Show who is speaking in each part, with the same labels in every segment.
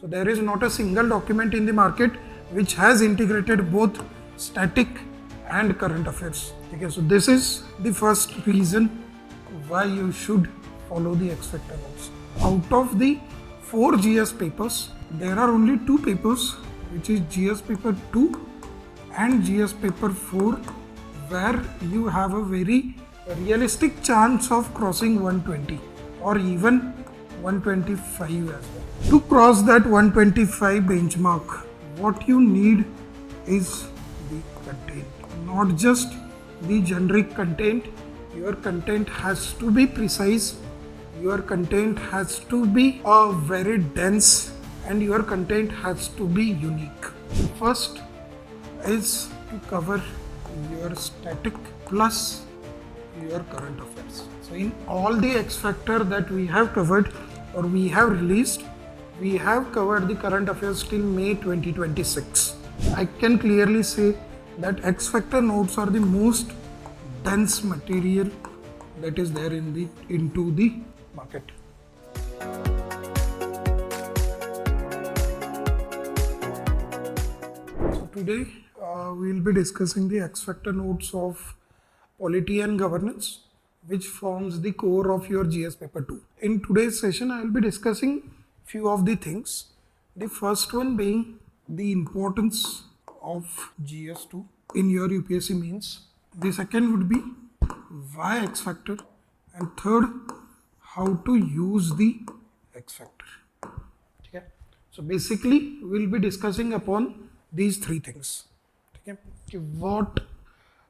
Speaker 1: So there is not a single document in the market which has integrated both static and current affairs. Okay, so this is the first reason why you should follow the X Factor notes. Out of the 4 GS papers, there are only 2 papers, which is GS paper 2 and GS paper 4, where you have a very realistic chance of crossing 120 or even 125 as well. To cross that 125 benchmark, what you need is the content, not just the generic content. Your content has to be precise, your content has to be very dense, and your content has to be unique. First is to cover your static plus your current affairs. So in all the X Factor that we have covered or we have released, we have covered the current affairs till May 2026. I can clearly say that X Factor notes are the most dense material that is there into the market. So today we will be discussing the X Factor notes of polity and governance, which forms the core of your GS paper 2. In today's session, I will be discussing few of the things. The first one being the importance of GS2 in your UPSC Mains. The second would be why X Factor, and third, how to use the X Factor. Okay. So basically, we will be discussing upon these 3 things. Okay. What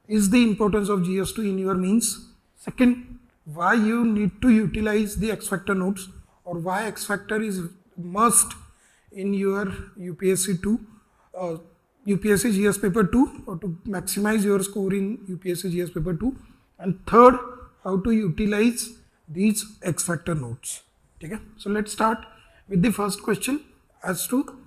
Speaker 1: is the importance of GS2 in your means? Second, why you need to utilize the X Factor notes, or why X Factor is must in your UPSC 2, UPSC GS paper 2, or to maximize your score in UPSC GS paper 2. And third, how to utilize these X Factor notes. Okay. So let's start with the first question as to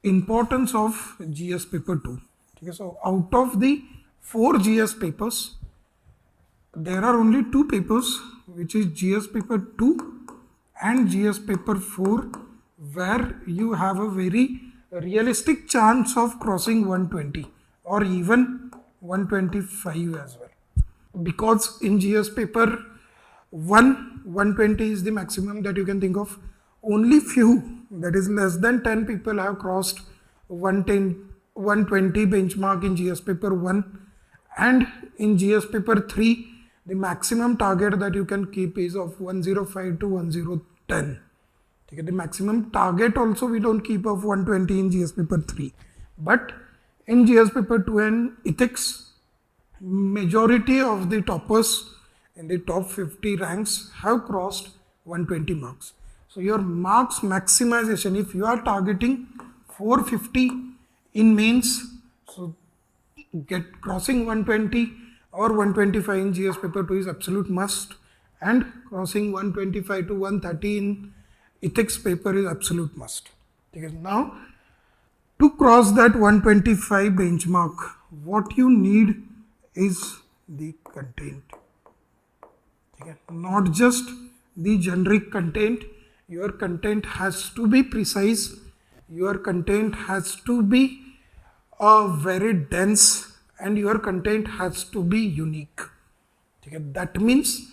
Speaker 1: importance of GS paper 2. Okay. So out of the 4 GS papers, there are only 2 papers, which is GS paper 2 and GS paper 4, where you have a very realistic chance of crossing 120 or even 125 as well. Because in GS paper 1, 120 is the maximum that you can think of. Only few, that is less than 10 people have crossed 120 benchmark in GS paper 1, and in GS paper 3, the maximum target that you can keep is of 105 to 1010. Okay, the maximum target also we don't keep of 120 in GS paper 3. But in GS paper 2 and ethics, majority of the toppers in the top 50 ranks have crossed 120 marks. So your marks maximization, if you are targeting 450 in mains, so crossing 120 or 125 in GS paper 2 is absolute must, and crossing 125 to 130 in ethics paper is absolute must. Okay. Now, to cross that 125 benchmark, what you need is the content. Okay. Not just the generic content. Your content has to be precise. Your content has to be very dense, and your content has to be unique. Okay. That means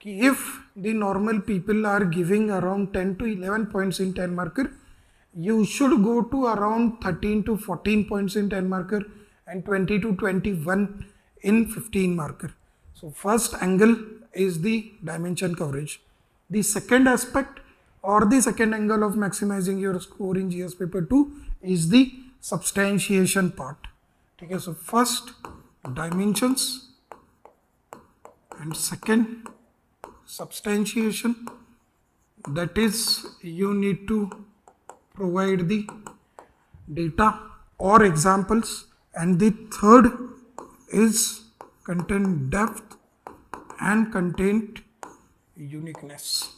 Speaker 1: if the normal people are giving around 10 to 11 points in 10 marker, you should go to around 13 to 14 points in 10 marker and 20 to 21 in 15 marker. So first angle is the dimension coverage. The second aspect or the second angle of maximizing your score in GS paper 2 is the substantiation part. Okay, so first dimensions and second substantiation, that is you need to provide the data or examples, and the third is content depth and content uniqueness.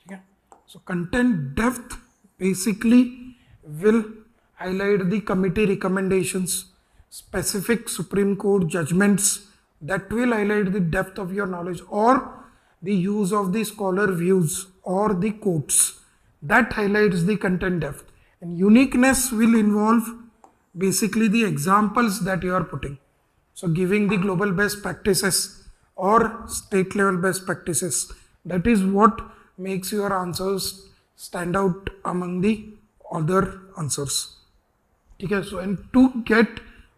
Speaker 1: Okay. So content depth basically will highlight the committee recommendations, specific Supreme Court judgments that will highlight the depth of your knowledge or the use of the scholar views or the quotes. That highlights the content depth. And uniqueness will involve basically the examples that you are putting. So giving the global best practices or state level best practices. That is what makes your answers stand out among the other answers. Okay, so and to get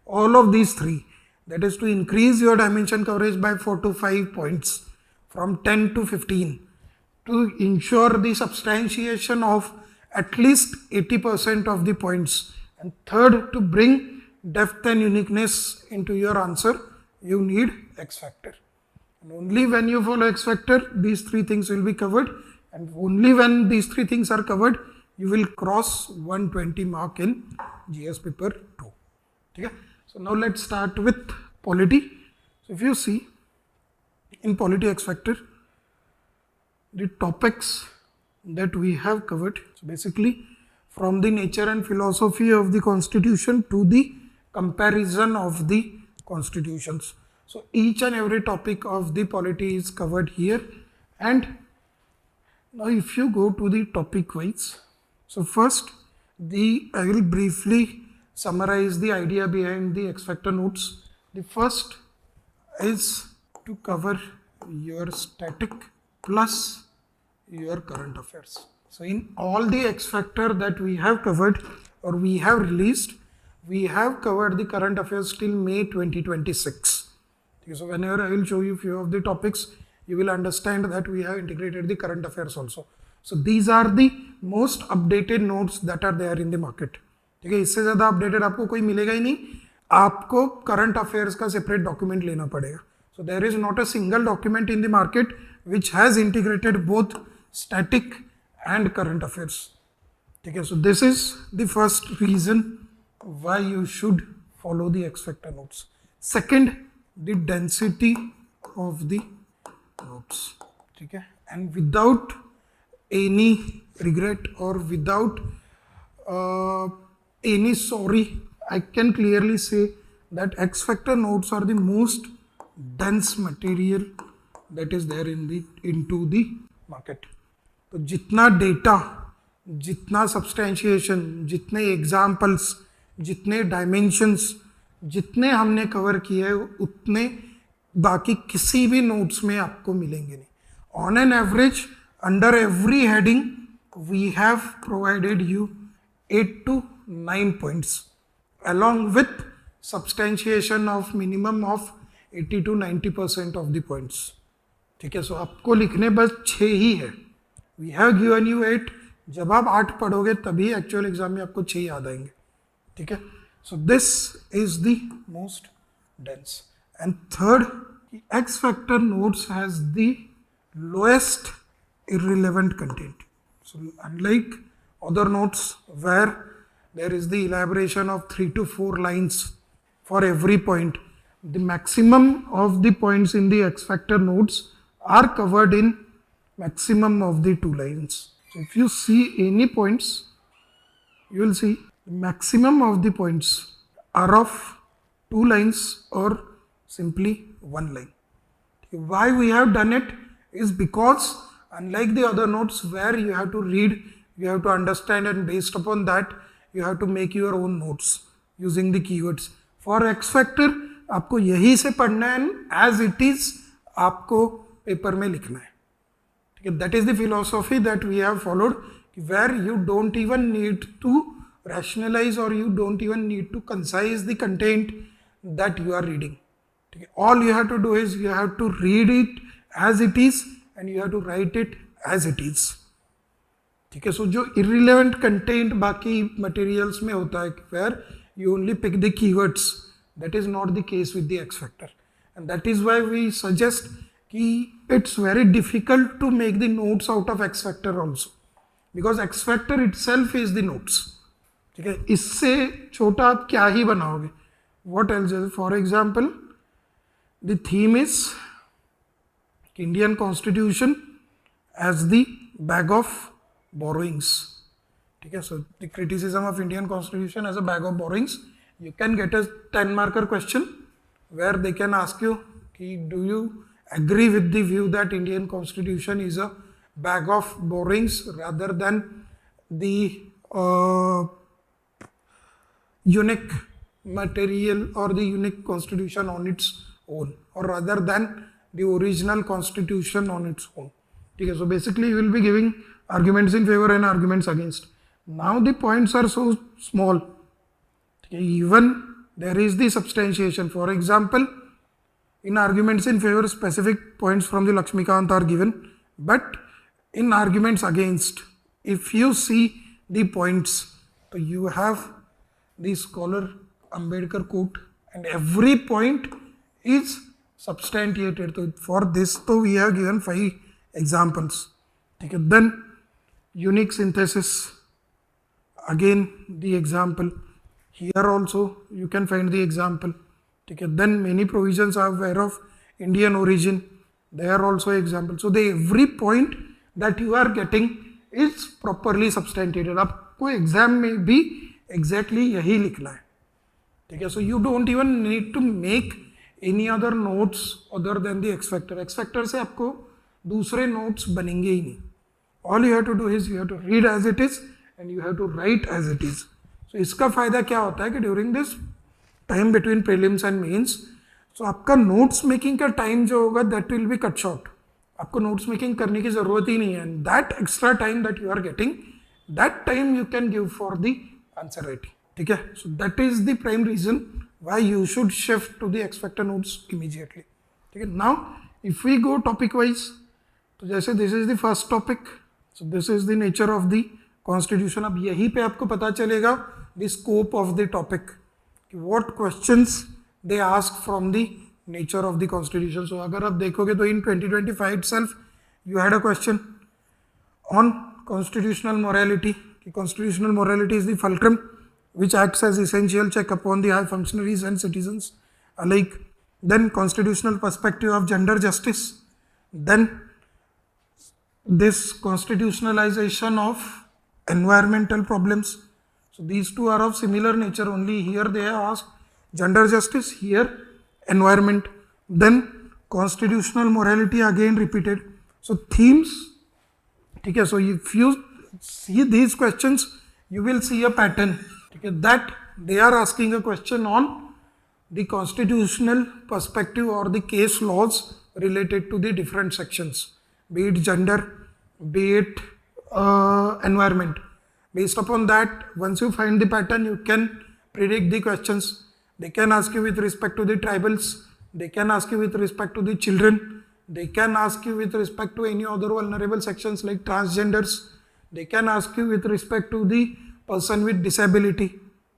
Speaker 1: all of these three, that is to increase your dimension coverage by 4 to 5 points from 10 to 15, to ensure the substantiation of at least 80% of the points, and third, to bring depth and uniqueness into your answer, you need X factor. And only when you follow X factor, these three things will be covered, and only when these three things are covered, you will cross 120 mark in GS paper 2. Okay? So now let's start with polity. So if you see in polity X factor, the topics that we have covered, so basically from the nature and philosophy of the constitution to the comparison of the constitutions. So each and every topic of the polity is covered here. And now if you go to the topic wise, so first I will briefly summarize the idea behind the X factor notes. The first is to cover your static plus your current affairs. So in all the X factor that we have covered or we have released, we have covered the current affairs till May 2026. Okay, so whenever I will show you few of the topics, you will understand that we have integrated the current affairs also. So these are the most updated notes that are there in the market. ठीक है, इससे ज़्यादा updated आपको कोई मिलेगा ही नहीं, आपको करंट अफेयर्स का सेपरेट डॉक्यूमेंट लेना पड़ेगा. So there is not a single document in the market which has integrated both static and current affairs. ठीक है, so this is the first reason why you should follow the X factor notes. Second, the density of the notes. ठीक है, and without any regret और without any sorry, I can clearly say that X factor notes are the most dense material that is there into the market. तो जितना data, जितना सब्सटैंशिएशन, जितने examples, जितने dimensions, जितने हमने कवर किए हैं उतने बाकी किसी भी नोट्स में आपको मिलेंगे नहीं. On an average under every heading we have provided you 8 to 9 points along with substantiation of minimum of 80 to 90% of the points. ठीक है, सो आपको लिखने बस 6 ही है. We have given you 8. जब आप 8 पढ़ोगे तभी एक्चुअल एग्जाम में आपको 6 याद आएंगे. ठीक है, so this is the most dense. And third, x factor notes has the lowest irrelevant content. So unlike other notes where there is the elaboration of 3 to 4 lines for every point, the maximum of the points in the X factor notes are covered in maximum of the 2 lines. So if you see any points, you will see the maximum of the points are of 2 lines or simply 1 line. Why we have done it is because unlike the other notes where you have to read, you have to understand, and based upon that you have to make your own notes using the keywords. For X factor आपको यही से पढ़ना है, as it is आपको paper में लिखना है. ठीक है, that is the philosophy that we have followed, where you don't even need to rationalize or you don't even need to concise the content that you are reading. ठीक है, all you have to do is you have to read it as it is and you have to write it as it is. ठीक है, सो जो irrelevant content बाकी materials में होता है where you only pick the keywords, that is not the case with the X factor, and that is why we suggest कि it's very difficult to make the notes out of X factor also, because X factor itself is the notes. ठीक है, इससे छोटा आप क्या ही बनाओगे. What else? For example, the theme is Indian Constitution as the bag of borrowings. ठीक है, so the criticism of Indian Constitution as a bag of borrowings. You can get a 10 marker question where they can ask you, do you agree with the view that Indian Constitution is a bag of borrowings rather than the unique material or the unique constitution on its own, or rather than the original constitution on its own. Okay, so basically you will be giving arguments in favor and arguments against. Now the points are so small. Okay, even there is the substantiation. For example, in arguments in favor, specific points from the Lakshmikant are given, but in arguments against, if you see the points, so you have the scholar Ambedkar quote, and every point is substantiated. So for this, so we have given 5 examples. Okay, then unique synthesis, again the example. Here also you can find the example. Okay, then many provisions are aware of Indian origin. They are also example. So the every point that you are getting is properly substantiated. आपको exam में भी exactly यही लिखना है. ठीक है, so you don't even need to make any other notes other than the X factor. X factor से आपको दूसरे notes बनेंगे ही नहीं. All you have to do is you have to read as it is and you have to write as it is. So इसका फायदा क्या होता है कि during this time between prelims and mains, so आपका notes making का time जो होगा that will be cut short. आपको notes making करने की ज़रूरत ही नहीं है, and that extra time that you are getting, that time you can give for the answer writing. ठीक है, so that is the prime reason why you should shift to the X factor notes immediately. ठीक है, now if we go topic wise, तो जैसे this is the first topic, so this is the nature of the constitution. अब यहीं पे आपको पता चलेगा the scope of the topic, what questions they ask from the nature of the constitution. So अगर आप देखोगे तो in 2025 itself you had a question on constitutional morality. Constitutional morality is the fulcrum which acts as essential check upon the high functionaries and citizens alike. Then constitutional perspective of gender justice. Then this constitutionalization of environmental problems. So these two are of similar nature, only here they have asked gender justice, here environment. Then constitutional morality again repeated. So themes, okay, so if you see these questions, you will see a pattern, okay, that they are asking a question on the constitutional perspective or the case laws related to the different sections, be it gender, be it environment. Based upon that, once you find the pattern, you can predict the questions. They can ask you with respect to the tribals, they can ask you with respect to the children, they can ask you with respect to any other vulnerable sections like transgenders, they can ask you with respect to the person with disability.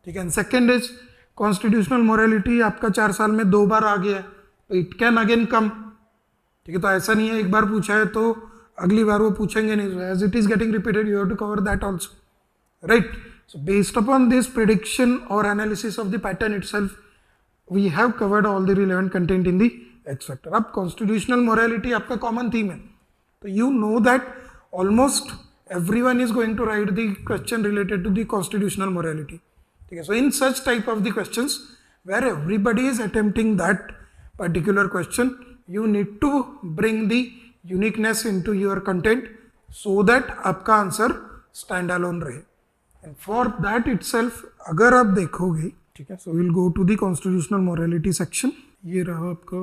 Speaker 1: ठीक है, second is constitutional morality आपका 4 साल में 2 बार आ गया है, तो it can again come. ठीक है, तो ऐसा नहीं है एक बार पूछा है तो अगली बार वो पूछेंगे नहीं. As it is getting repeated, you have to cover that also. Right, so based upon this prediction or analysis of the pattern itself, we have covered all the relevant content in the X factor. अब constitutional morality आपका common theme है, तो you know that almost everyone is going to write the question related to the constitutional morality. Okay, so in such type of the questions where everybody is attempting that particular question, you need to bring the uniqueness into your content so that आपका answer stand alone रहे. And for that itself, अगर आप देखोगे, ठीक है, so we'll go to the constitutional morality section. ये रहा आपका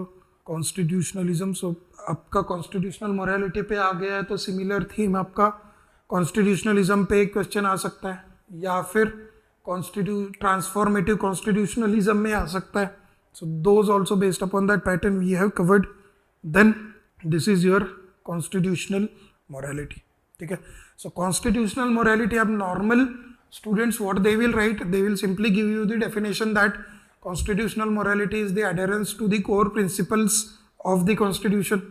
Speaker 1: constitutionalism. So आपका constitutional morality पे आ गया है, तो similar theme आपका constitutionalism पे एक question आ सकता है, या फिर transformative constitutionalism में आ सकता है. So those also based upon that pattern we have covered. Then this is your constitutional morality. ठीक है, so constitutional morality, अब normal students what they will write, they will simply give you the definition that constitutional morality is the adherence to the core principles of the constitution,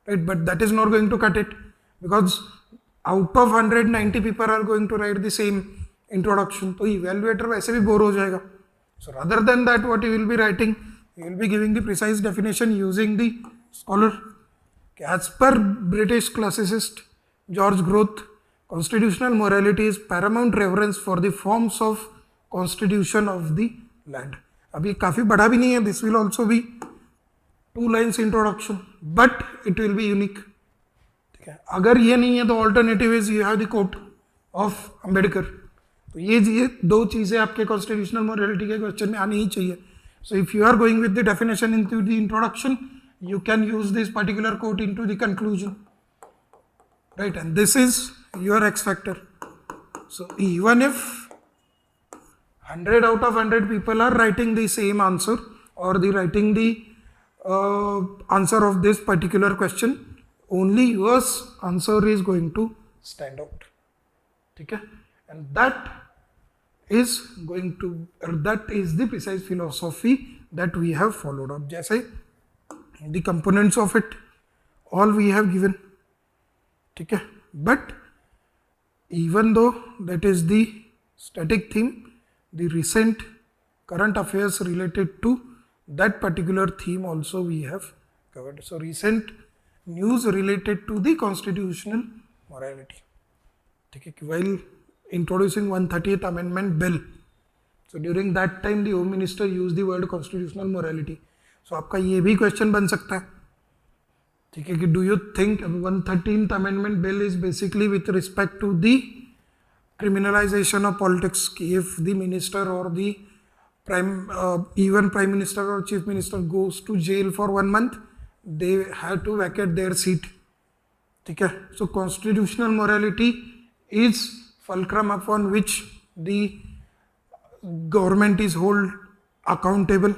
Speaker 1: right? But that is not going to cut it, because out of 190 people are going to write the same introduction, तो evaluator वैसे भी bore हो जाएगा. So rather than that, what you will be writing, you will be giving the precise definition using the scholar. As per British classicist George Groth, constitutional morality is paramount reverence for the forms of constitution of the land. अब ये काफ़ी बड़ा भी नहीं है, this will also be 2 lines introduction, but it will be unique. ठीक है, अगर ये नहीं है तो alternative is you have the quote of Ambedkar. तो ये दो चीजें आपके कॉन्स्टिट्यूशनल मोरालिटी के क्वेश्चन में आनी ही चाहिए। So if you are going with the definition into the introduction, you can use this particular quote into the conclusion, right? And this is your X factor. So even if 100 out of 100 people are writing the same answer or the writing the answer of this particular question, only yours answer is going to stand out, okay? And that is going to, that is the precise philosophy that we have followed up. जैसे the components of it all we have given, ठीक है, but even though that is the static theme, the recent current affairs related to that particular theme also we have covered. So recent news related to the constitutional morality, ठीक है, while introducing 138th amendment bill, so during that time the home minister used the word constitutional morality. So आपका ये भी question बन सकता है, ठीक है, कि do you think 113th amendment bill is basically with respect to the criminalisation of politics, कि इफ द मिनिस्टर और द प्राइम मिनिस्टर और chief minister goes to jail for 1 month, they have to vacate their seat, ठीक है। So constitutional morality is fulcrum upon which the government is hold accountable,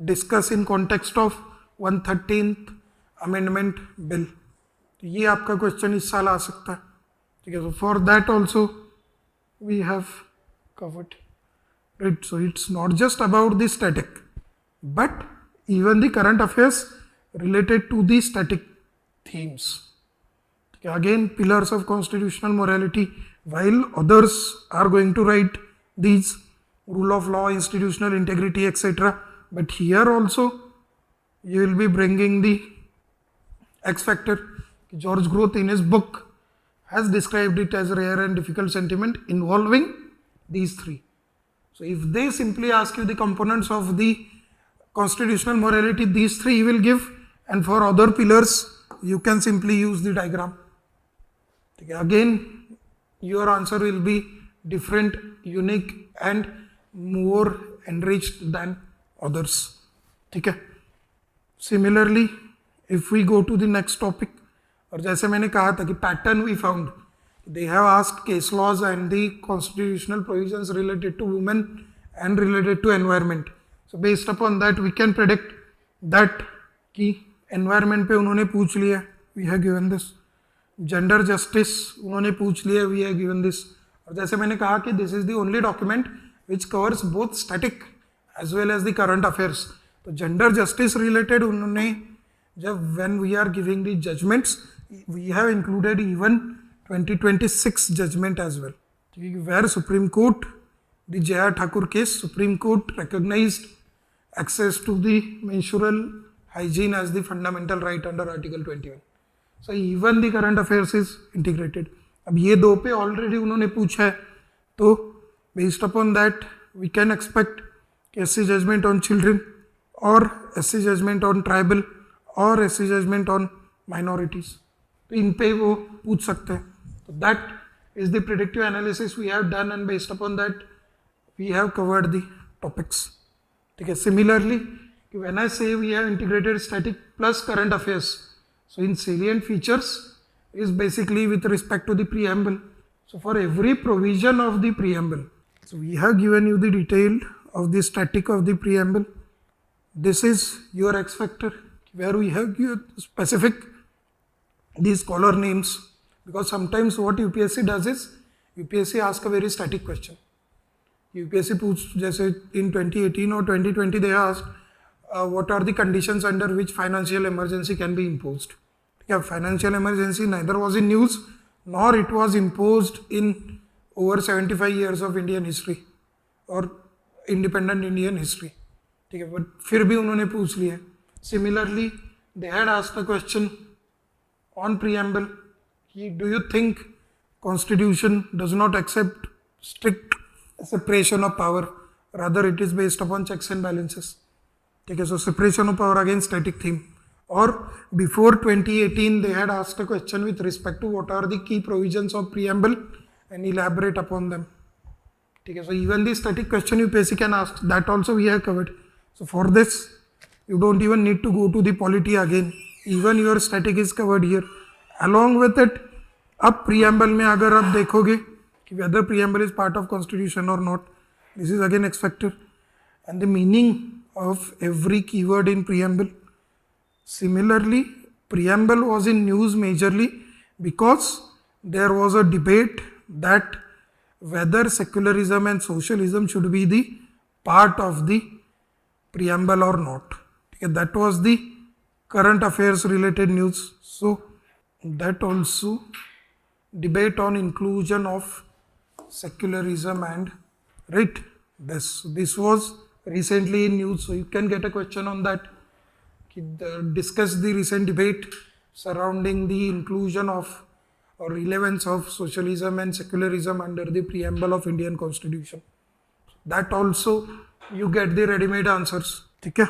Speaker 1: discuss in context of 113th amendment bill. तो ये आपका question इस साल आ सकता है, ठीक है। So for that also we have covered, right. So it's not just about the static but even the current affairs related to the static themes, ठीक है। Again pillars of constitutional morality, while others are going to write these rule of law, institutional integrity, etc. But here also you will be bringing the X factor. George Groth in his book has described it as rare and difficult sentiment involving these three. So if they simply ask you the components of the constitutional morality, these three you will give, and for other pillars you can simply use the diagram. Okay, again your answer will be different, unique and more enriched than others, ठीक है। Similarly, if we go to the next topic, और जैसे मैंने कहा था कि pattern we found, they have asked case laws and the constitutional provisions related to women and related to environment. So based upon that we can predict that कि environment पे उन्होंने पूछ लिया, we have given this. Gender justice उन्होंने पूछ लिया, we have given this. और जैसे मैंने कहा कि this is the only document which covers both static as well as the current affairs. तो जेंडर जस्टिस रिलेटेड उन्होंने जब when we are giving the judgments, we have included even 2026 judgment as well, ठीक है, where Supreme Court the Jaya Thakur case, Supreme Court recognised access to the menstrual hygiene as the fundamental right under article 21। So even the current affairs is integrated. अब ये दो पे already उन्होंने पूछा है, तो based upon that we can expect SC judgment on children or SC judgment on tribal or SC judgment on minorities, तो इन पे वो पूछ सकते हैं। तो that is the predictive analysis we have done, and based upon that we have covered the topics, ठीक है। Similarly, when I say we have integrated static plus current affairs, so in salient features is basically with respect to the preamble. So for every provision of the preamble, so we have given you the detail of the static of the preamble. This is your X factor, where we have given specific these scholar names, because sometimes what UPSC does is UPSC asks a very static question. UPSC पूछ, जैसे in 2018 or 2020 they asked what are the conditions under which financial emergency can be imposed. Yeah, financial emergency neither was in news nor it was imposed in over 75 years of Indian history or independent Indian history, ठीक है, but फिर भी उन्होंने पूछ लिया। Similarly, they had asked a question on preamble, do you think constitution does not accept strict separation of power, rather it is based upon checks and balances, ठीक है। So separation of power again static theme, or before 2018 they had asked a question with respect to what are the key provisions of preamble and elaborate upon them. Okay, so even the static question UPSC can ask, that also we have covered. So for this you don't even need to go to the polity again, even your static is covered here. Along with it, अब preamble में अगर आप देखोगे कि whether preamble is part of constitution or not, this is again X factor, and the meaning of every keyword in preamble. Similarly, preamble was in news majorly because there was a debate that whether secularism and socialism should be the part of the preamble or not. Okay, that was the current affairs related news. So that also debate on inclusion of secularism and right. This was recently in news, so you can get a question on that. Discuss the recent debate surrounding the inclusion of or relevance of socialism and secularism under the preamble of Indian Constitution. That also you get the ready-made answers. Okay?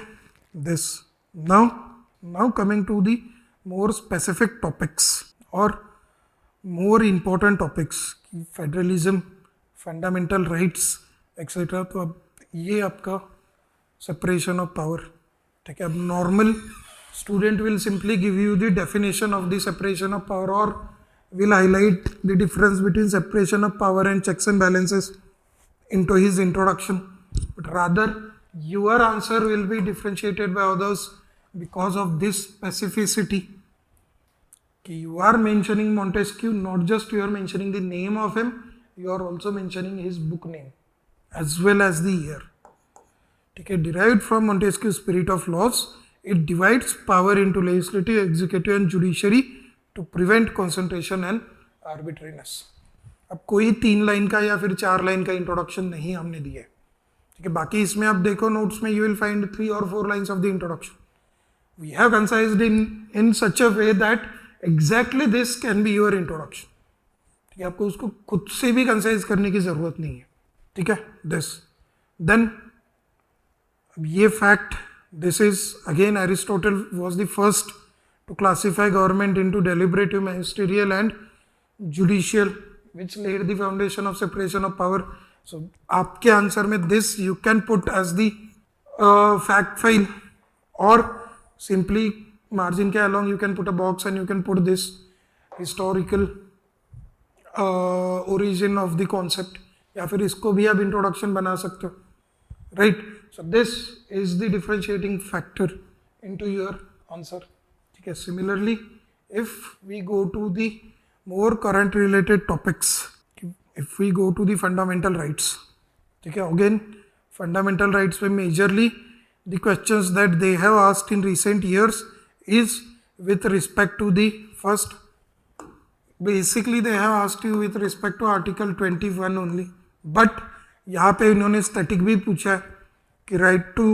Speaker 1: This now coming to the more specific topics or more important topics, federalism, fundamental rights, etc. तो अब ये आपका separation of power. ठीक है, अब normal student will simply give you the definition of the separation of power or will highlight the difference between separation of power and checks and balances into his introduction. But rather your answer will be differentiated by others because of this specificity. You are mentioning Montesquieu, not just you are mentioning the name of him, you are also mentioning his book name as well as the year. Okay, derived from Montesquieu's spirit of laws, it divides power into legislative, executive and judiciary to prevent concentration and arbitrariness. अब कोई 3 line का या फिर 4 line का introduction नहीं हमने दिया है. ठीक है, बाकी इसमें आप देखो नोट्स में you will find 3 or 4 lines of the introduction. We have concised in such a way that exactly this can be your introduction. ठीक है, आपको उसको खुद से भी कंसाइज करने की जरूरत नहीं है. ठीक है, this then ये fact, this is again Aristotle was the first to classify government into deliberative, ministerial and judicial, which laid the foundation of separation of power. So आपके आंसर में this you can put as the fact file or simply margin के along you can put a box and you can put this historical origin of the concept, या फिर इसको भी आप introduction बना सकते हो, right? So this is the differentiating factor into your answer. ठीक है, similarly if we go to the more current related topics, if we go to the fundamental rights, ठीक है, again fundamental rights में majorly the questions that they have asked in recent years is with respect to the first, basically they have asked you with respect to article 21 only, but यहाँ पे इन्होंने static भी पूछा है कि right to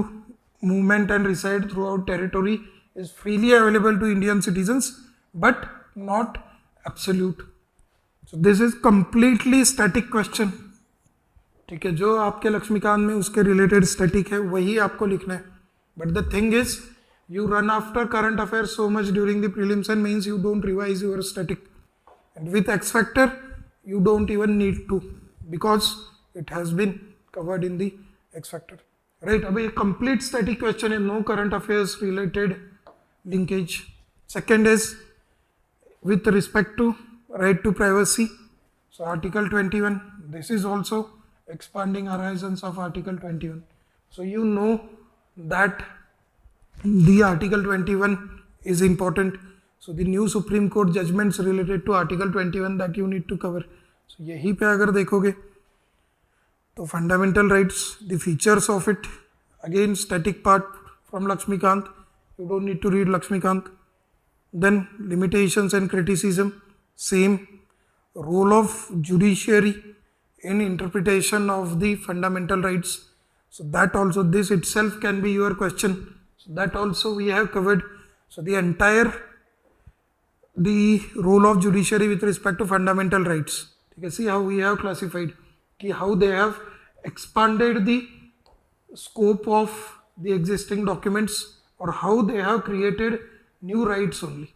Speaker 1: movement and reside throughout territory is freely available to Indian citizens but not absolute. So this is completely static question. ठीक है, जो आपके लक्ष्मीकांत में उसके रिलेटेड स्टैटिक है वही आपको लिखना है. But the thing is you run after current affairs so much during the prelims and mains, you don't revise your static, and with X factor you don't even need to because it has been covered in the X factor, right? अब ये complete static question है, no current affairs related linkage. Second is with respect to right to privacy, so article 21, this is also expanding horizons of article 21. So you know that the article 21 is important, so the new Supreme Court judgments related to article 21 that you need to cover. So यही पे अगर देखोगे तो fundamental rights, the features of it, again static part from Lakshmikant, you don't need to read Lakshmikant. Then limitations and criticism, same. Role of judiciary in interpretation of the fundamental rights, so that also, this itself can be your question, so that also we have covered. So the entire the role of judiciary with respect to fundamental rights, you can see how we have classified, how they have expanded the scope of the existing documents or how they have created new rights only,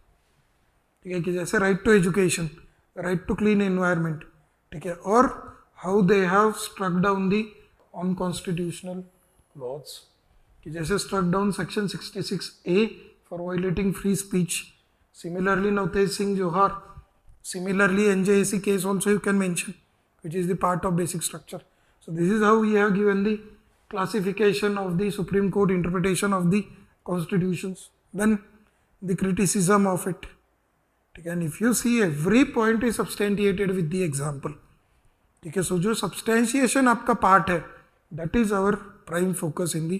Speaker 1: ठीक है, कि जैसे right to education, right to clean environment, ठीक है, और how they have struck down the unconstitutional laws, कि जैसे struck down section 66A for violating free speech. Similarly, Navtej Singh Johar, similarly NJAC case also you can mention, which is the part of basic structure. So this is how we have given the classification of the Supreme Court interpretation of the constitutions. Then the criticism of it. And if you see, every point is substantiated with the example. ठीक है, so जो substantiation आपका part है, that is our prime focus in the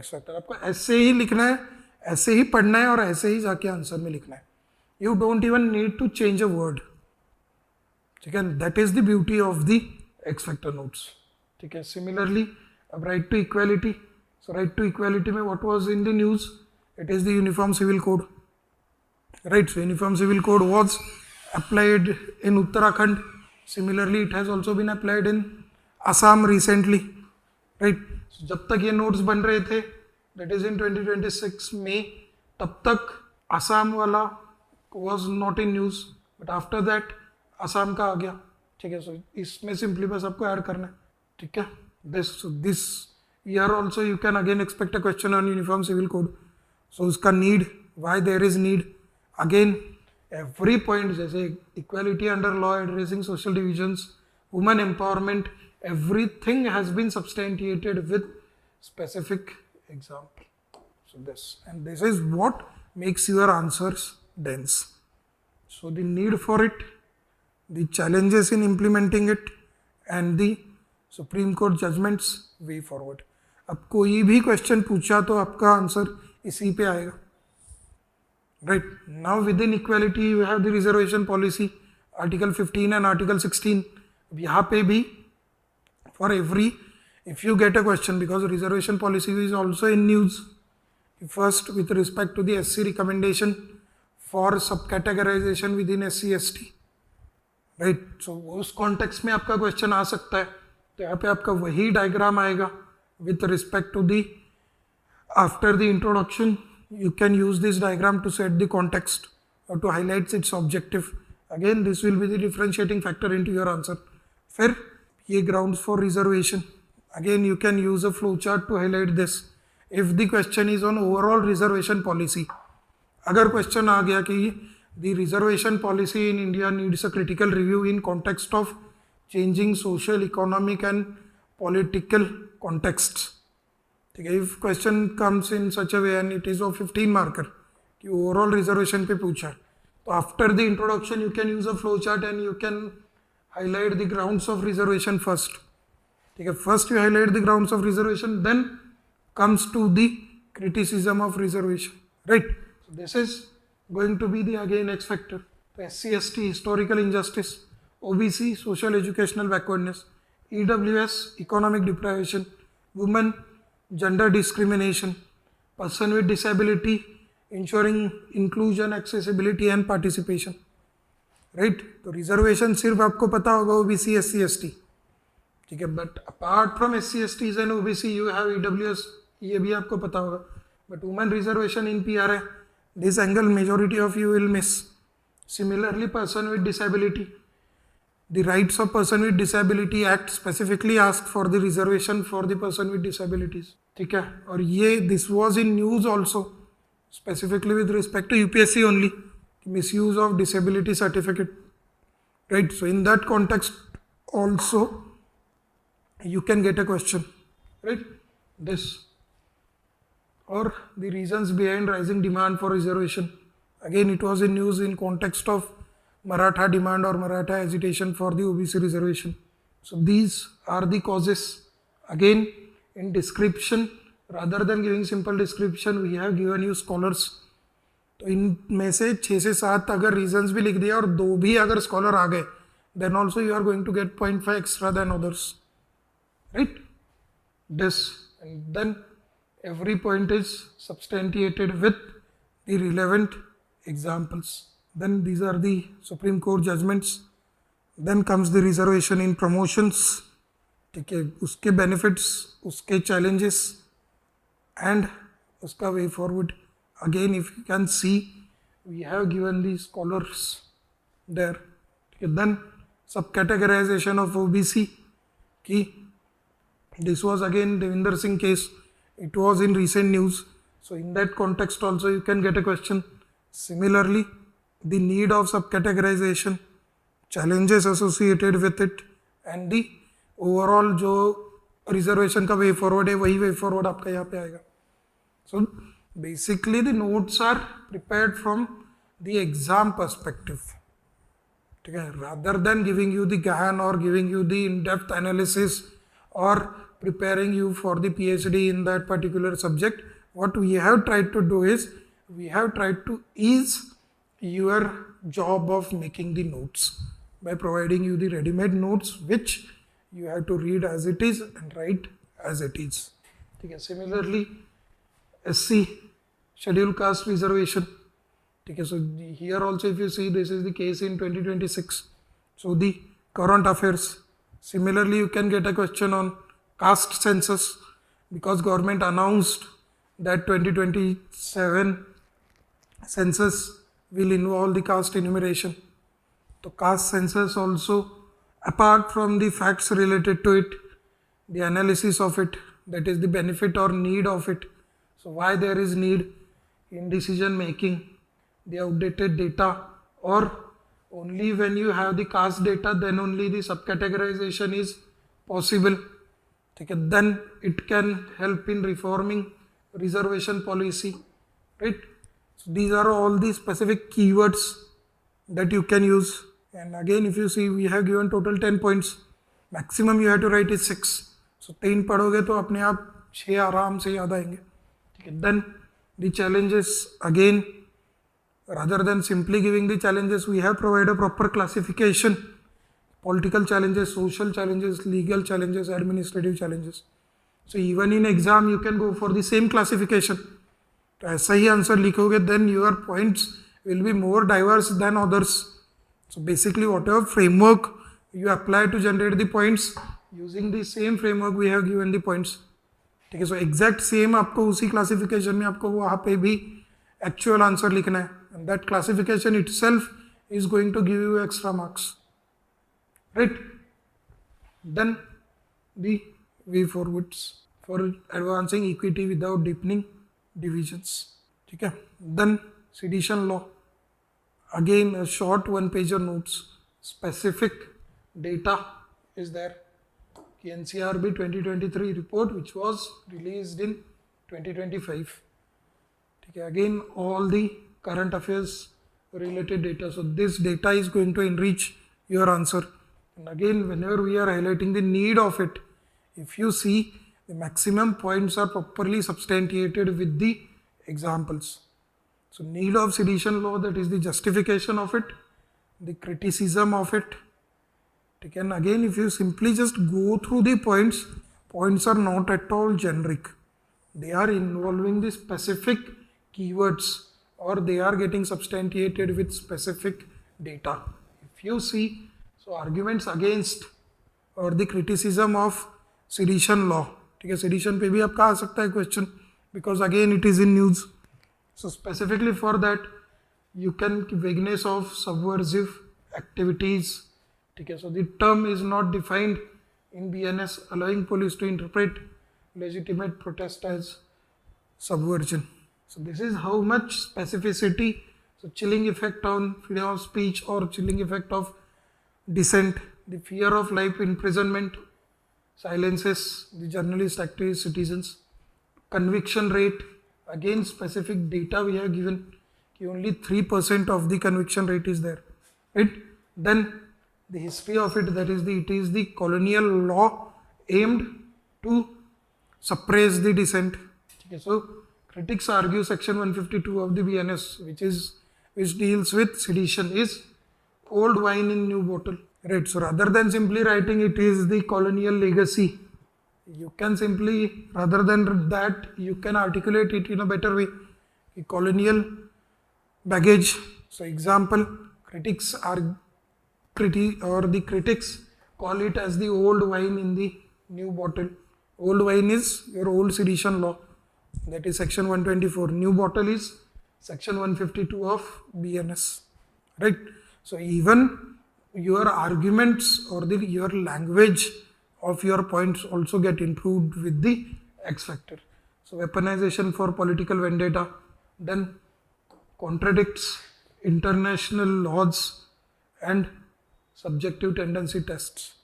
Speaker 1: X factor. आपको ऐसे ही लिखना है, ऐसे ही पढ़ना है और ऐसे ही जाके आंसर में लिखना है. You don't even need to change a word. ठीक है, that is the beauty of the X factor notes. ठीक है, similarly अब right to equality. So right to equality में what was in the news? It is the Uniform Civil Code. Right, so Uniform Civil Code was applied in Uttarakhand. Similarly, it has also been applied in Assam recently. Right, so जब तक ये notes बन रहे थे, that is in 2026 May, तब तक Assam वाला was not in news, but after that Assam का आ गया. ठीक है, so इसमें simply बस आपको add करना है. ठीक है, this year also you can again expect a question on Uniform Civil Code. So उसका need, why there is need, again every point, जैसे equality under law, addressing social divisions, women empowerment, everything has been substantiated with specific example. So this is what makes your answers dense. So the need for it, the challenges in implementing it, and the Supreme Court judgments way forward. अब कोई भी question पूछा तो आपका answer इसी पे आएगा. Right, now within equality you have the reservation policy, article 15 and article 16. अब यहाँ पे भी for every, if you get a question, because reservation policy is also in news. First, with respect to the SC recommendation for subcategorization within SC ST, right, so उस context में आपका question आ सकता है. तो यहाँ पे आपका वही diagram आएगा with respect to the, after the introduction you can use this diagram to set the context or to highlight its objective. Again, this will be the differentiating factor into your answer. फिर ये grounds for reservation, again you can use a flowchart to highlight this. If the question is on overall reservation policy, अगर question आ गया कि the reservation policy in India needs a critical review in context of changing social, economic and political contexts. ठीक है, if question comes in such a way and it is of 15 marker कि overall reservation पे पूछा है, तो after the introduction you can use a flowchart and you can highlight the grounds of reservation first. ठीक है, first you highlight the grounds of reservation, then comes to the criticism of reservation. Right, so this is going to be the again X factor. So SC ST, historical injustice, OBC, social educational backwardness, EWS, economic deprivation, women, gender discrimination, person with disability, ensuring inclusion, accessibility and participation. Right, तो reservation सिर्फ आपको पता होगा OBC SC ST. ठीक है, but apart from SC STs and OBC you have EWS, ये भी आपको पता होगा. But women reservation in PR है, this angle majority of you will miss. Similarly person with disability, the rights of person with disability act specifically asked for the reservation for the person with disabilities. ठीक है, और ये this was in news also, specifically with respect to UPSC only, misuse of disability certificate. Right, so in that context also you can get a question. Right, this, or the reasons behind rising demand for reservation, again it was in news in context of Maratha demand or Maratha agitation for the OBC reservation. So these are the causes. Again, in description, rather than giving simple description, we have given you scholars. तो इनमें से 6 से 7 अगर reasons भी लिख दिया और 2 भी अगर scholar आ गए, then also you are going to get 0.5 extra than others. Right? This, and then every point is substantiated with the relevant examples. Then these are the Supreme Court judgments. Then comes the reservation in promotions. ठीक है, उसके benefits, उसके challenges and उसका way forward. Again, if you can see we have given the scholars there. Okay, then subcategorization of OBC key. This was again Devinder Singh case. It was in recent news. So in that context also you can get a question. Similarly, the need of subcategorization, challenges associated with it, and the overall जो reservation का way forward है वही way forward आपका यहाँ पे आएगा. So basically the notes are prepared from the exam perspective. ठीक है, rather than giving you the GAN or giving you the in-depth analysis or preparing you for the PhD in that particular subject, what we have tried to do is we have tried to ease your job of making the notes by providing you the ready-made notes which you have to read as it is and write as it is. Okay. Similarly, SC, scheduled caste reservation. Okay. So here also if you see, this is the case in 2026. So the current affairs. Similarly, you can get a question on caste census because government announced that 2027 census will involve the caste enumeration. So caste census also, apart from the facts related to it, the analysis of it, that is the benefit or need of it. So why there is need in decision making, the outdated data, or only when you have the caste data then only the subcategorization is possible. Okay, then it can help in reforming reservation policy, right? So these are all the specific keywords that you can use. And again, if you see, we have given total 10 points. Maximum you have to write is 6. So 3 पढ़ोगे तो अपने आप 6 आराम से याद आएंगे. ठीक है. Then the challenges, again, rather than simply giving the challenges, we have provided a proper classification. Political challenges, social challenges, legal challenges, administrative challenges. So even in exam, you can go for the same classification. तो ऐसा ही answer लिखोगे, then your points will be more diverse than others. So basically, whatever framework you apply to generate the points, using the same framework we have given the points. ठीक है. So exact same आपको उसी classification में आपको वहाँ पे भी actual answer लिखना है. And that classification itself is going to give you extra marks. Right? Then the way forwards for advancing equity without deepening divisions. ठीक है. Then sedition law. Again, a short one-pager notes. Specific data is there. The NCRB 2023 report, which was released in 2025. Okay, again, all the current affairs related data. So this data is going to enrich your answer. And again, whenever we are highlighting the need of it, if you see, the maximum points are properly substantiated with the examples. So need of sedition law, that is the justification of it, the criticism of it. And again, if you simply just go through the points, points are not at all generic. They are involving the specific keywords or they are getting substantiated with specific data. If you see, so arguments against or the criticism of sedition law. ठीक है, sedition पे भी आपका आ सकता है question because again it is in news. So specifically for that, you can vagueness of subversive activities. Okay, so the term is not defined in BNS, allowing police to interpret legitimate protest as subversion. So this is how much specificity, so chilling effect on freedom of speech or chilling effect of dissent, the fear of life imprisonment, silences the journalist, activists, citizens, conviction rate, again specific data we have given, only 3% of the conviction rate is there, right? Then the history of it, that is it is the colonial law aimed to suppress the dissent. Okay, so critics argue section 152 of the BNS, which deals with sedition, is old wine in new bottle, right? So rather than simply writing it is the colonial legacy, you can simply, rather than that, you can articulate it in a better way. The colonial baggage. So example, critics call it as the old wine in the new bottle. Old wine is your old sedition law, that is section 124. New bottle is section 152 of BNS, right? So even your arguments or your language of your points also get improved with the X factor. So weaponization for political vendetta then contradicts international laws and subjective tendency tests.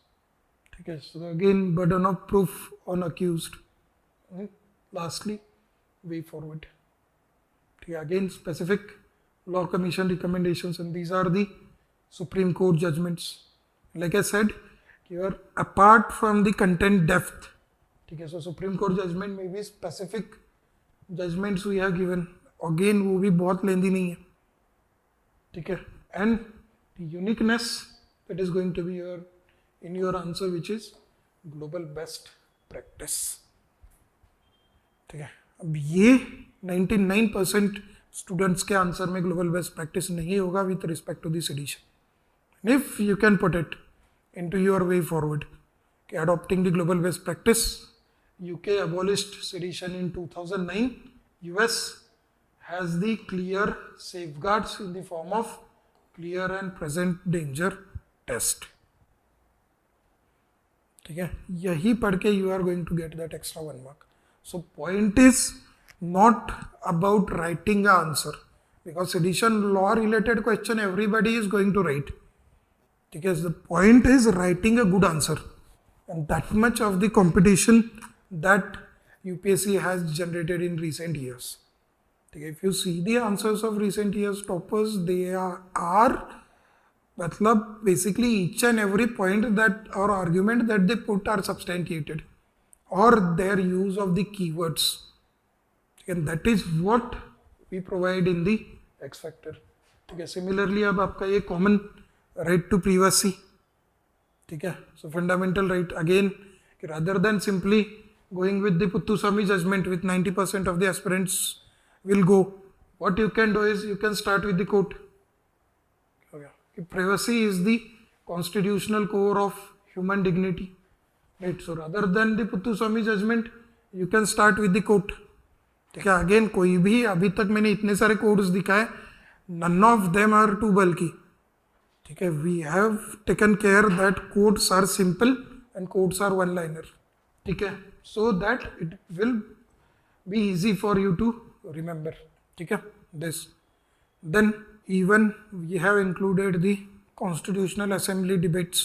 Speaker 1: Okay, so again burden of proof on accused. Lastly, way forward. Okay, again specific law commission recommendations, and these are the Supreme Court judgments. Like I said, here apart from the content depth, okay, so Supreme Court judgment में भी specific judgments we have given, again वो भी बहुत lengthy नहीं है, ठीक है, and the uniqueness that is going to be your in your answer, which is global best practice. ठीक है, अब ये 99% स्टूडेंट्स के आंसर में ग्लोबल बेस्ट प्रैक्टिस नहीं होगा with respect to the sedition. If you can put it into your way forward कि adopting the global best practice, UK abolished sedition in 2009, US has the clear safeguards in the form of clear and present danger test. ठीक है, यही पढ़ के you are going to get that extra 1 mark. So point is not about writing the answer, because sedition law related question everybody is going to write. Because the point is writing a good answer, and that much of the competition that UPSC has generated in recent years. If you see the answers of recent years toppers, they are matlab basically each and every point that or argument that they put are substantiated, or their use of the keywords, and that is what we provide in the X factor. ठीक है, similarly अब आपका ये common right to privacy, ठीक है, so fundamental right again, rather than simply going with the Puttuswamy judgment with 90% of the aspirants will go, what you can do is you can start with the quote. Privacy is the constitutional core of human dignity. Right, so rather than the Puttuswamy judgment, you can start with the quote. ठीक है, again कोई भी अभी तक मैंने इतने सारे codes दिखाए, none of them are too bulky. ठीक है, we have taken care that quotes are simple and quotes are one liner. ठीक है, so that it will be easy for you to remember. ठीक है, this. Then even we have included the Constitutional Assembly debates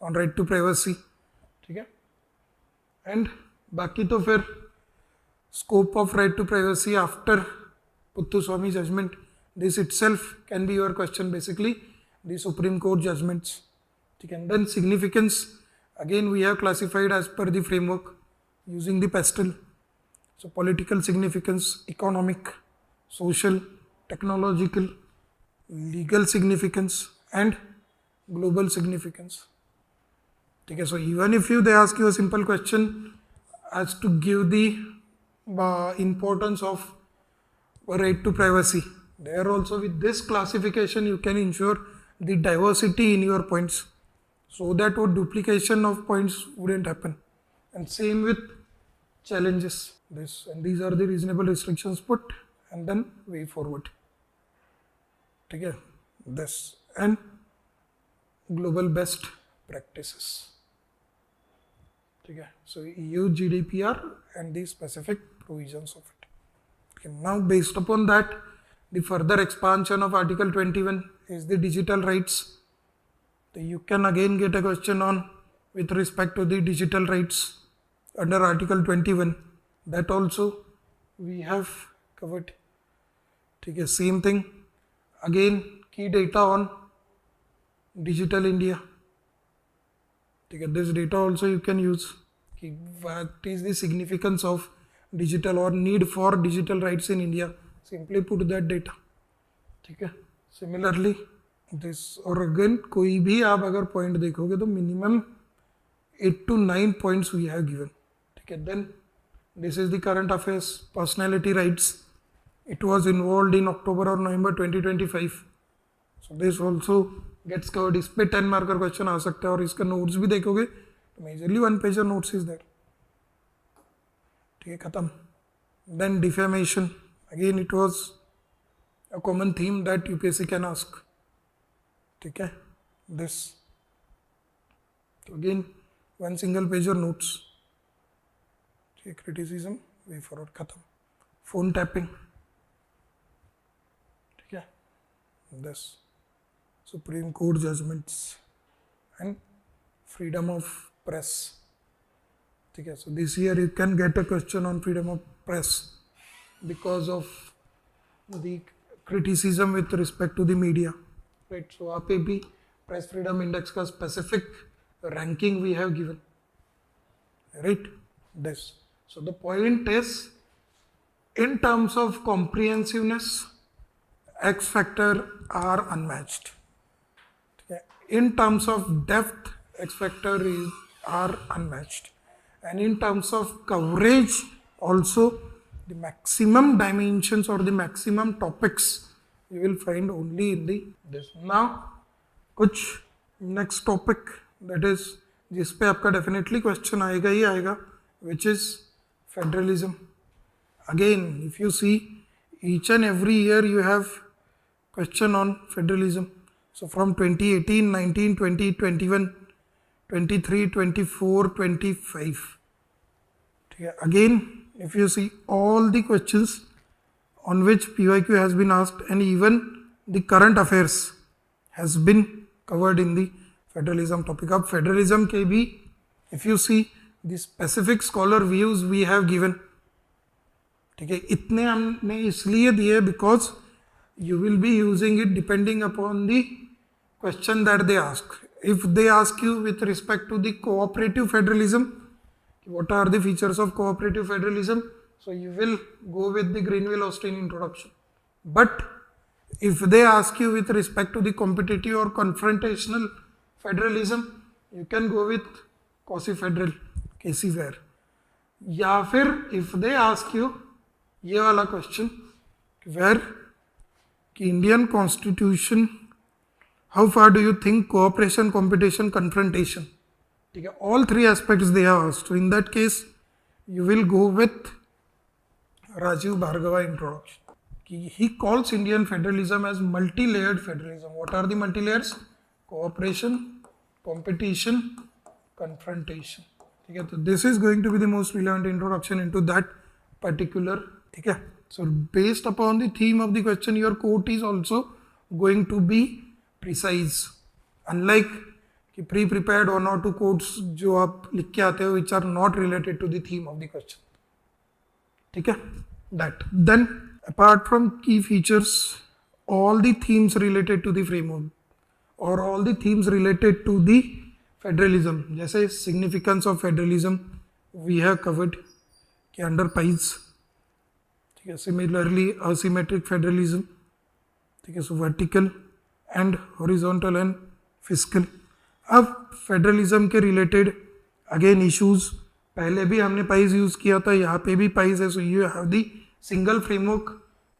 Speaker 1: on right to privacy. ठीक है, and बाकी तो फिर scope of right to privacy after Puttaswamy judgment, this itself can be your question basically, the supreme court judgments. ठीक है, then significance again we have classified as per the framework using the PESTEL. So political significance, economic, social, technological, legal significance and global significance. ठीक है, so even if they ask you a simple question as to give the importance of right to privacy, there also with this classification you can ensure the diversity in your points, so that what duplication of points wouldn't happen. And same with challenges, this and these are the reasonable restrictions put, and then way forward. ठीक है, this and global best practices. ठीक है, so EU GDPR and the specific provisions of it. Okay, now based upon that, the further expansion of Article 21 is the digital rights. So you can again get a question on with respect to the digital rights under Article 21. That also we have covered. ठीक है, same thing again, key data on digital India. This data also you can use. What is the significance of digital or need for digital rights in India? Simply put that data. ठीक है, similarly this, और again कोई भी आप अगर point देखोगे तो minimum 8 to 9 points we have given. ठीक है, then this is the current affairs, personality rights. It was involved in October or November 2025. So this also gets covered. इस पे 10 मार्कर क्वेश्चन आ सकता है, और इसका नोट्स भी देखोगे तो majorly 1 pager notes is there. ठीक है, खत्म. Then defamation, again it was a common theme that UPSC can ask. Okay, this. So again, one single page or notes. Okay, criticism, way forward, khatam. Phone tapping. Okay, this. Supreme Court judgments and freedom of press. Okay, so this year you can get a question on freedom of press because of the criticism with respect to the media, right? So आप पे भी press freedom index का specific ranking we have given, right? This. So the point is, in terms of comprehensiveness, X factor are unmatched. Okay. In terms of depth, X factor are unmatched, and in terms of coverage also, the maximum dimensions or the maximum topics you will find only in the this. Now कुछ next topic that is जिस पे आपका definitely question आएगा ही आएगा, which is federalism. Again, if you see, each and every year you have question on federalism. So from 2018, 19, 20, 21, 23, 24, 25. Again, if you see all the questions on which PYQ has been asked, and even the current affairs has been covered in the federalism topic. Of federalism के भी, if you see the specific scholar views we have given, ठीक है, इतने हमने इसलिए दिए because you will be using it depending upon the question that they ask. If they ask you with respect to the cooperative federalism, what are the features of cooperative federalism? So you will go with the Greenwell-Austin introduction. But if they ask you with respect to the competitive or confrontational federalism, you can go with quasi-federal, Casey Ware. या फिर if they ask you ये वाला question, where कि Indian Constitution, how far do you think cooperation, competition, confrontation? ठीक है, all three aspects they have asked. So in that case, you will go with Rajiv Bhargava introduction. He calls Indian federalism as multi-layered federalism. What are the multi-layers? Cooperation, competition, confrontation. ठीक है, so this is going to be the most relevant introduction into that particular. ठीक है, so based upon the theme of the question, your quote is also going to be precise. Unlike कि pre-prepared 1 or 2 quotes जो आप लिख के आते हो which are not related to the theme of the question. ठीक है, that. Then apart from key features, all the themes related to the framework or all the themes related to the federalism, जैसे significance of federalism we have covered कि under pies. ठीक है, similarly asymmetric federalism, ठीक है, so vertical and horizontal and fiscal. अब federalism के related again issues, पहले भी हमने पाइज यूज किया था, यहाँ पे भी पाइज है. So you have the single framework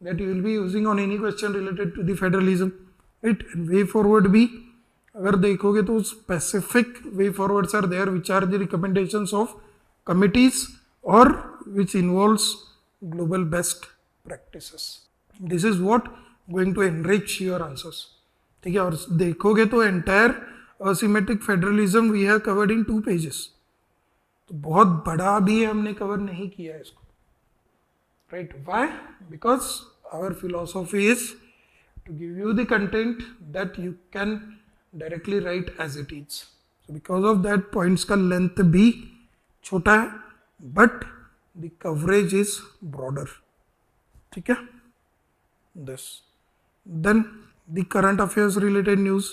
Speaker 1: that you will be using on any question related to the federalism, right. Way forward भी अगर देखोगे तो specific way forwards are there which are the recommendations of committees और which involves global best practices. This is what going to enrich your answers. ठीक है, और देखोगे तो entire asymmetric federalism we have covered in 2 pages. तो बहुत बड़ा भी हमने कवर नहीं किया इसको, right? Why? Because our philosophy is to give you the content that you can directly write as it is. So because of that points का length भी छोटा है, but the coverage is broader. ठीक है? This. Then the current affairs related news.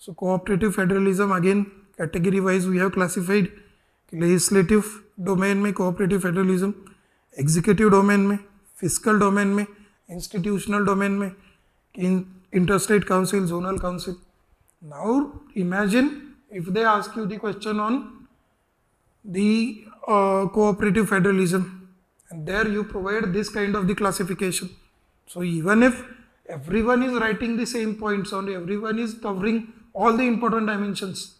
Speaker 1: So cooperative federalism again category wise we have classified. Legislative domain में cooperative federalism, executive domain में, fiscal domain में, institutional domain में, interstate council, zonal council. Now imagine if they ask you the question on the cooperative federalism and there you provide this kind of the classification. So even if everyone is writing the same points on, everyone is covering all the important dimensions,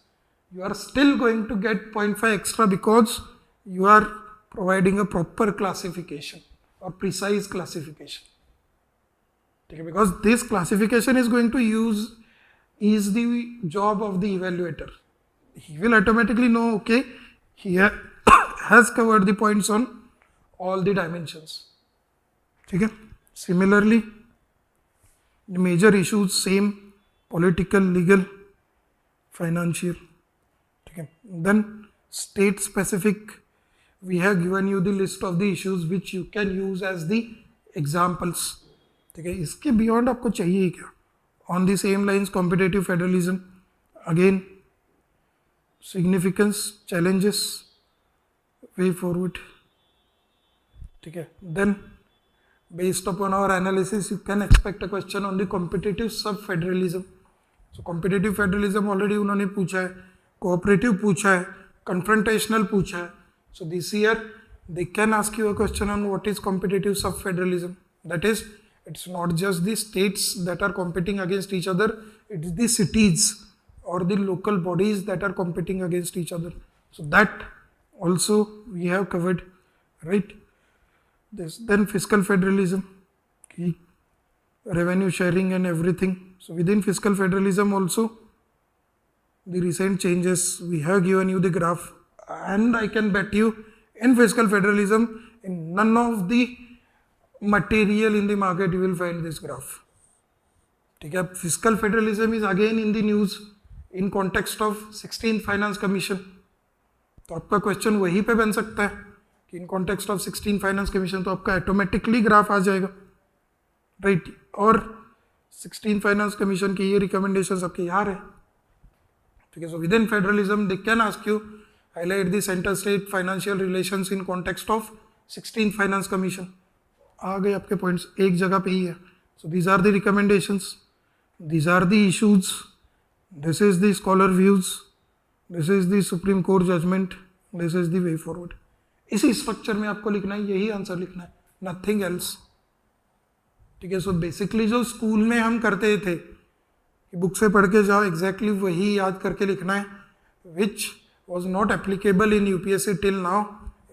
Speaker 1: you are still going to get 0.5 extra because you are providing a proper classification or precise classification. ठीक है, because this classification is going to is the job of the evaluator. He will automatically know, okay, he has covered the points on all the dimensions. ठीक है. Similarly, the major issues same: political, legal, financial. ठीक है. Then state specific, we have given you the list of the issues which you can use as the examples. ठीक है. इसके beyond आपको चाहिए क्या? On the same lines competitive federalism, again significance, challenges, way forward. ठीक है. Then based upon our analysis you can expect a question on the competitive sub federalism. So competitive federalism already उन्होंने पूछा है, cooperative पूछा है, confrontational पूछा है. So this year they can ask you a question on what is competitive sub federalism. That is, it's not just the states that are competing against each other, it's the cities or the local bodies that are competing against each other. So that also we have covered, right? This then fiscal federalism, revenue sharing and everything. So within fiscal federalism also the recent changes, we have given you the graph, and I can bet you in fiscal federalism in none of the material in the market you will find this graph. ठीक है. Fiscal federalism is again in the news in context of 16th Finance Commission. तो आपका question वहीं पे बन सकता है कि इन कॉन्टेक्स्ट ऑफ 16 फाइनेंस कमीशन, तो आपका ऑटोमेटिकली ग्राफ आ जाएगा, राइट. और 16 फाइनेंस कमीशन की ये रिकमेंडेशंस आपके यहाँ है. ठीक है. So within federalism they can ask you highlight the centre state financial relations in context of 16 finance commission. आ गए आपके पॉइंट्स एक जगह पे ही है. So these are the recommendations, these are the issues, this is the scholar views, this is the supreme court judgment, this is the way forward. इसी structure में आपको लिखना है, यही आंसर लिखना है, नथिंग एल्स. ठीक है. सो बेसिकली जो स्कूल में हम करते थे कि बुक से पढ़ के जाओ, एग्जैक्टली वही याद करके लिखना है, which was not applicable in UPSC till now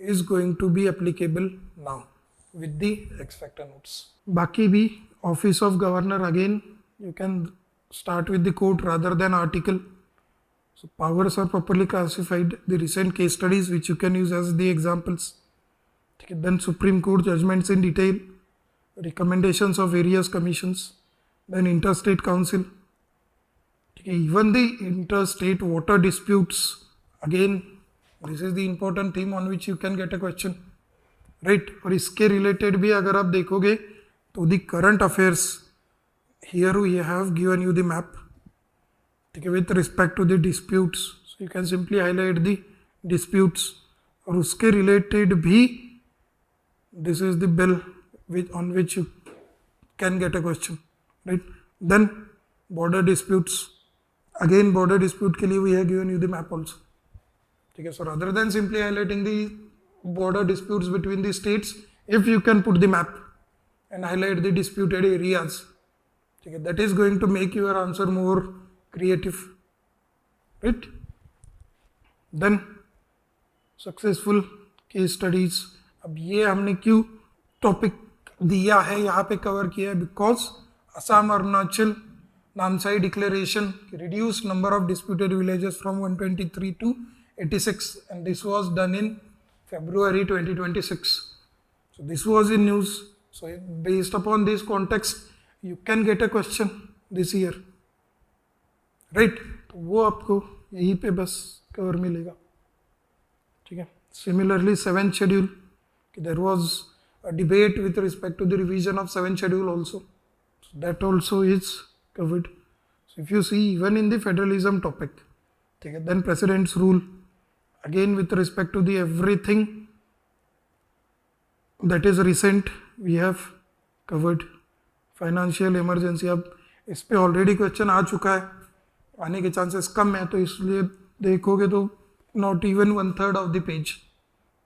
Speaker 1: is going to be applicable now with the X factor notes. बाकी भी office of governor, again you can start with the court rather than article. So powers are properly classified, the recent case studies which you can use as the examples. Okay, then Supreme Court judgments in detail, recommendations of various commissions, then Interstate Council. Okay, even the interstate water disputes, again this is the important theme on which you can get a question, right? और इसके related भी अगर आप देखोगे तो the current affairs, here we have given you the map. ठीक है. With respect to the disputes, so you can simply highlight the disputes, और उसके रिलेटेड भी this is the bill which on which you can get a question, right. Then border disputes, again border dispute के लिए we have given you the map also. ठीक है. So rather than simply highlighting the border disputes between the states, if you can put the map and highlight the disputed areas, ठीक है, that is going to make your answer more creative, right. Then successful case studies. अब ये हमने क्यों topic दिया है, यहाँ पे कवर किया है, because Assam Arunachal Namsai declaration reduce number of disputed villages from 123 to 86, and this was done in February 2026. So this was in news. So based upon this context you can get a question this year, right. तो वो आपको यहीं पे बस cover मिलेगा. ठीक है. Similarly 7th schedule, there was a debate with respect to the revision of 7th schedule also, so that also is covered. So if you see even in the federalism topic, ठीक है, देन president's rule, again with respect to the everything that is recent we have covered. Financial emergency, अब इस पे already question आ चुका है, आने के चांसेस कम है, तो इसलिए देखोगे तो not even 1/3 of the page.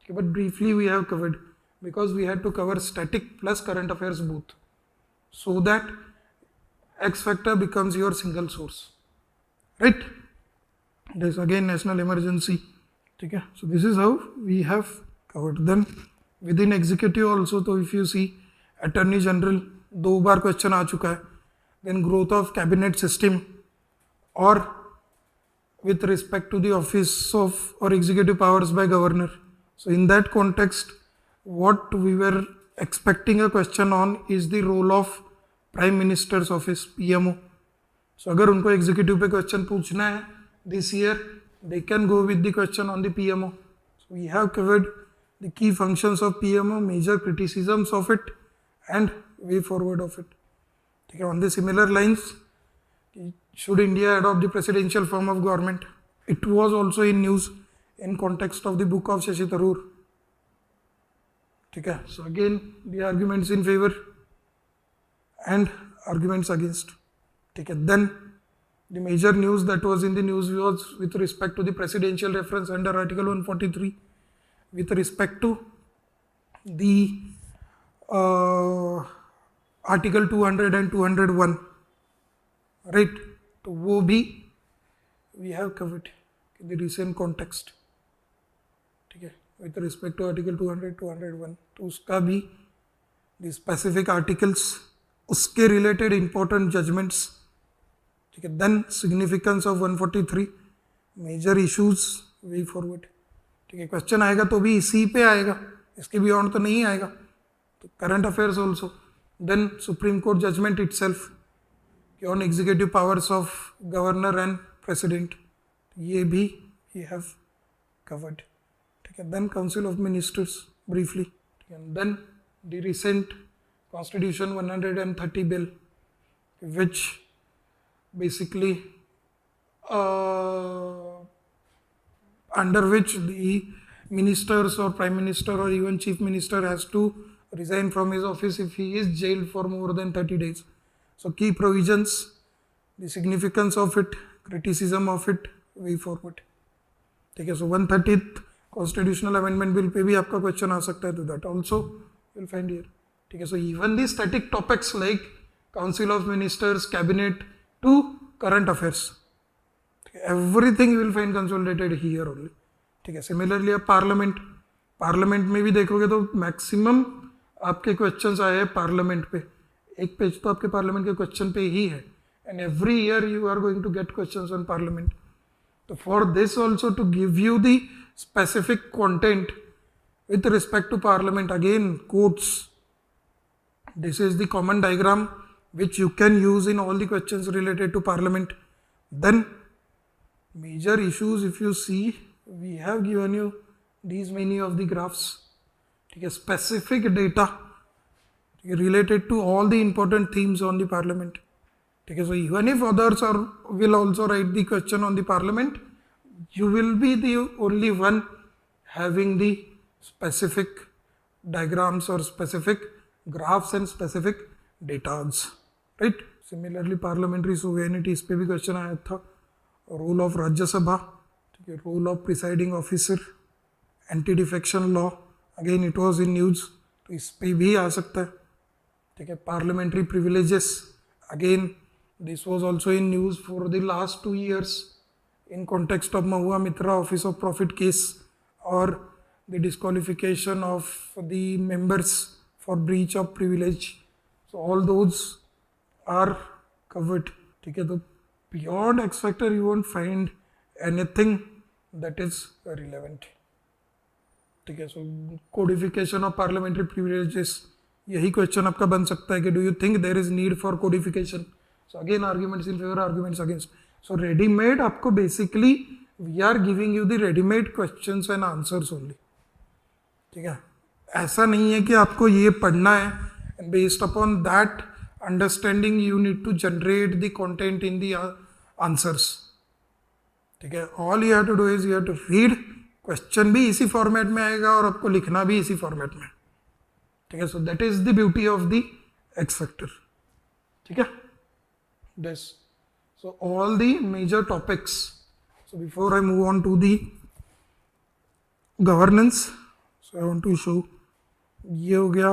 Speaker 1: But briefly we have covered because we had to cover static plus current affairs both, so that X factor becomes your single source, right. This again national emergency. ठीक है. So this is how we have covered. Then within executive also, तो if you see attorney general 2 बार question आ चुका है. Then growth of cabinet system और with respect to the office of or executive powers by governor. So in that context, what we were expecting a question on is the role of prime minister's office, PMO. So अगर उनको executive पे question पूछना है this year, they can go with the question on the PMO. So we have covered the key functions of PMO, major criticisms of it, and way forward of it. Okay, on the similar lines, should India adopt the presidential form of government? It was also in news in context of the book of Shashi Tharoor. Okay, so again the arguments in favor and arguments against. Okay, then the major news that was in the news was with respect to the presidential reference under Article 143, with respect to the Article 200 and 201, right? तो वो भी we have covered in the recent context. ठीक है, with respect to Article 200, 201, तो उसका भी the specific articles, उसके related important judgments. ठीक है, then significance of 143, major issues, way forward. ठीक है, क्वेश्चन आएगा तो भी इसी पे आएगा, इसके बियॉन्ड तो नहीं आएगा. तो current affairs also, then Supreme court judgment itself on executive powers of governor and president, ये भी we have covered. ठीक है, then council of ministers briefly, and then the recent constitution 130 bill, which basically under which the ministers or prime minister or even chief minister has to resign from his office if he is jailed for more than 30 days. So key provisions, the significance of it, criticism of it, way forward. ठीक है, so 130th constitutional amendment bill पे भी आपका question आ सकता है, तो that also you'll find here. ठीक है, so even the static topics like council of ministers, cabinet to current affairs, everything you will find consolidated here only. ठीक है, similarly अब पार्लियामेंट में भी देखोगे तो मैक्सिमम आपके क्वेश्चंस आए हैं पार्लियामेंट पे. एक पेज तो आपके पार्लियामेंट के क्वेश्चन पे ही है, and every year you are going to get questions on parliament. तो for this also to give you the specific content with respect to parliament, again quotes, this is the common diagram which you can use in all the questions related to parliament. Then major issues, if you see, we have given you these many of the graphs. ठीक है, specific data related to all the important themes on the parliament. ठीक है, so even if others will also write the question on the parliament, you will be the only one having the specific diagrams or specific graphs and specific datas, right? Similarly parliamentary sovereignty, इस पे भी question आया था. Role of Rajya Sabha, ठीक है, role of presiding officer, anti defection law, again it was in news, तो इस पे भी आ सकता है. ठीक है, parliamentary privileges, again this was also in news for the last 2 years in context of Mahua Mitra office of profit case or the disqualification of the members for breach of privilege. So all those are covered. ठीक है, तो beyond X factor you won't find anything that is relevant. ठीक है, so codification of parliamentary privileges, यही question आपका बन सकता है कि do you think there is need for codification. So again arguments in favour, arguments against. So readymade आपको basically we are giving you the readymade questions and answers only. ठीक है, ऐसा नहीं है कि आपको ये पढ़ना है and based upon that understanding you need to generate the content in the answers. ठीक है, all you have to do is you have to read, question भी इसी फॉर्मेट में आएगा और आपको लिखना भी इसी फॉर्मेट में. ठीक है, so that is the beauty of the X factor. ठीक है, this, so all the major topics. So before I move on to the governance, so I want to show, ये हो गया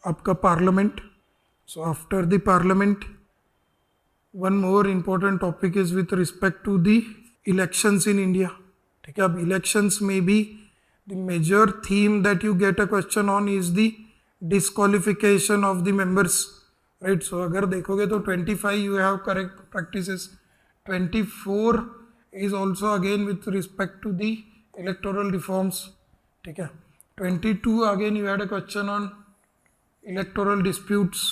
Speaker 1: आपका parliament. So after the parliament one more important topic is with respect to the elections in India. ठीक है, अब elections में भी the major theme that you get a question on is the disqualification of the members, राइट. सो अगर देखोगे तो 25 you have correct practices, 24 is also again with respect to the electoral reforms. ठीक है. 22 again you had a question on electoral disputes.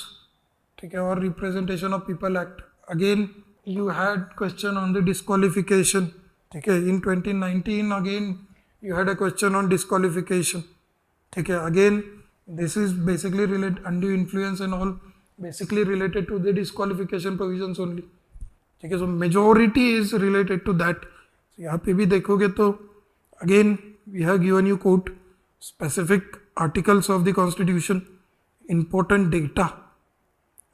Speaker 1: ठीक है. और representation of people act. Again you had question on the disqualification. ठीक है. In 2019 again you had a question on disqualification. ठीक है. Again this is basically related, undue influence and all basically related to the disqualification provisions only. ठीक है. So majority is related to that. So यहाँ पे भी देखोगे तो again we have given you quote specific articles of the constitution, important data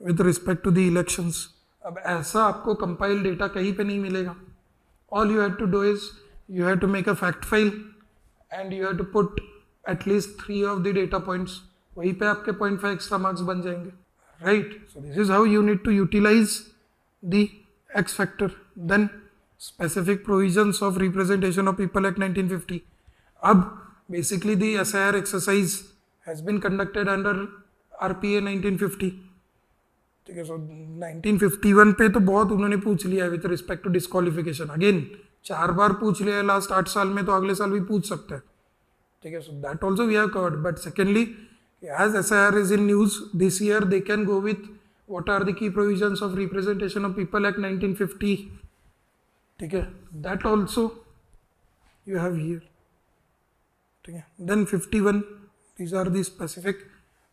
Speaker 1: with respect to the elections. अब ऐसा आपको compiled data कहीं पे नहीं मिलेगा. All you have to do is you have to make a fact file and you have to put at least 3 of the data points. वहीं पे आपके 0.5 extra marks बन जाएंगे. Right. So this is how you need to utilize the X factor. Then specific provisions of Representation of People Act 1950. अब basically the SIR exercise has been conducted under RPA 1950. ठीक है. सो 1951 पे तो बहुत उन्होंने पूछ लिया with respect to disqualification. Again 4 बार पूछ लिया लास्ट 8 साल में, तो अगले साल भी पूछ सकते हैं. ठीक है. So that also we have covered. But secondly as SIR is in news this year, they can go with what are the key provisions of representation of people act 1950. ठीक है. That also you have here. ठीक है. Then 51, these are the specific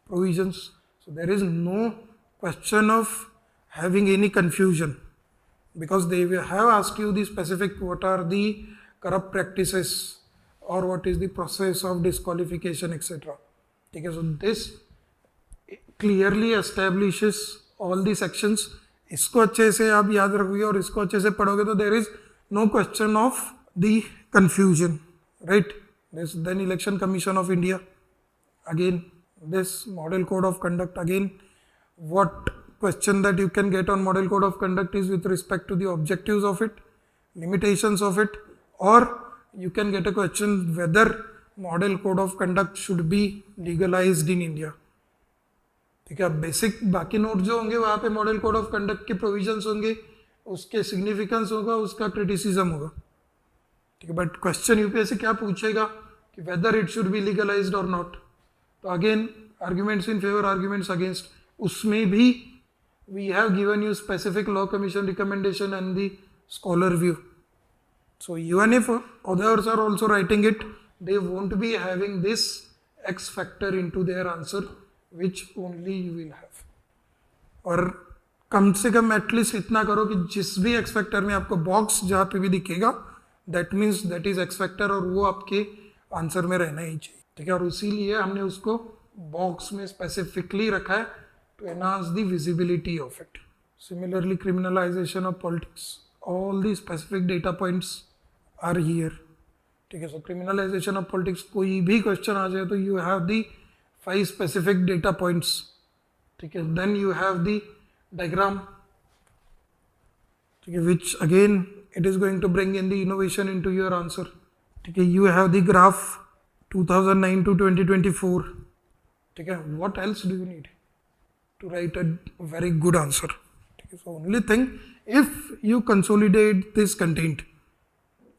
Speaker 1: provisions. So there is no question of having any confusion, because they have asked you the specific what are the corrupt practices or what is the process of disqualification etc. ठीक है. So this clearly establishes all the sections. इसको अच्छे से आप याद रखोगे और इसको अच्छे से पढ़ोगे तो there is no question of the confusion, right? This then Election Commission of India, again this Model Code of Conduct. Again what question that you can get on Model Code of Conduct is with respect to the objectives of it, limitations of it, or you can get a question whether Model Code of Conduct should be legalized in India. ठीक है. Basic बाकी note जो होंगे वहाँ पे model code of conduct के provisions होंगे, उसके सिग्निफिकेंस होगा, उसका क्रिटिसिज्म होगा. ठीक है. बट क्वेश्चन यूपीएससी क्या पूछेगा कि whether it should be legalised और नॉट. तो again arguments in favour, arguments against, उसमें भी we have given you specific law commission recommendation and the scholar view. So even if others are also writing it, they won't be having this X factor into their answer, which only you will have. और कम से कम at least इतना करो कि जिस भी X factor में आपको box जहाँ पे भी दिखेगा, that means that is X factor और वो आपके आंसर में रहना ही चाहिए. ठीक है. और इसीलिए हमने उसको बॉक्स में स्पेसिफिकली रखा है to enhance the visibility of it. Similarly, criminalization of politics. All the specific data points are here. ठीक है. So criminalization of politics, कोई भी question आ जाए तो you have the 5 specific data points. ठीक है. Then you have the diagram. ठीक है. Which again it is going to bring in the innovation into your answer. ठीक है. You have the graph 2009 to 2024. ठीक है. What else do you need to write a very good answer? So only thing, if you consolidate this content,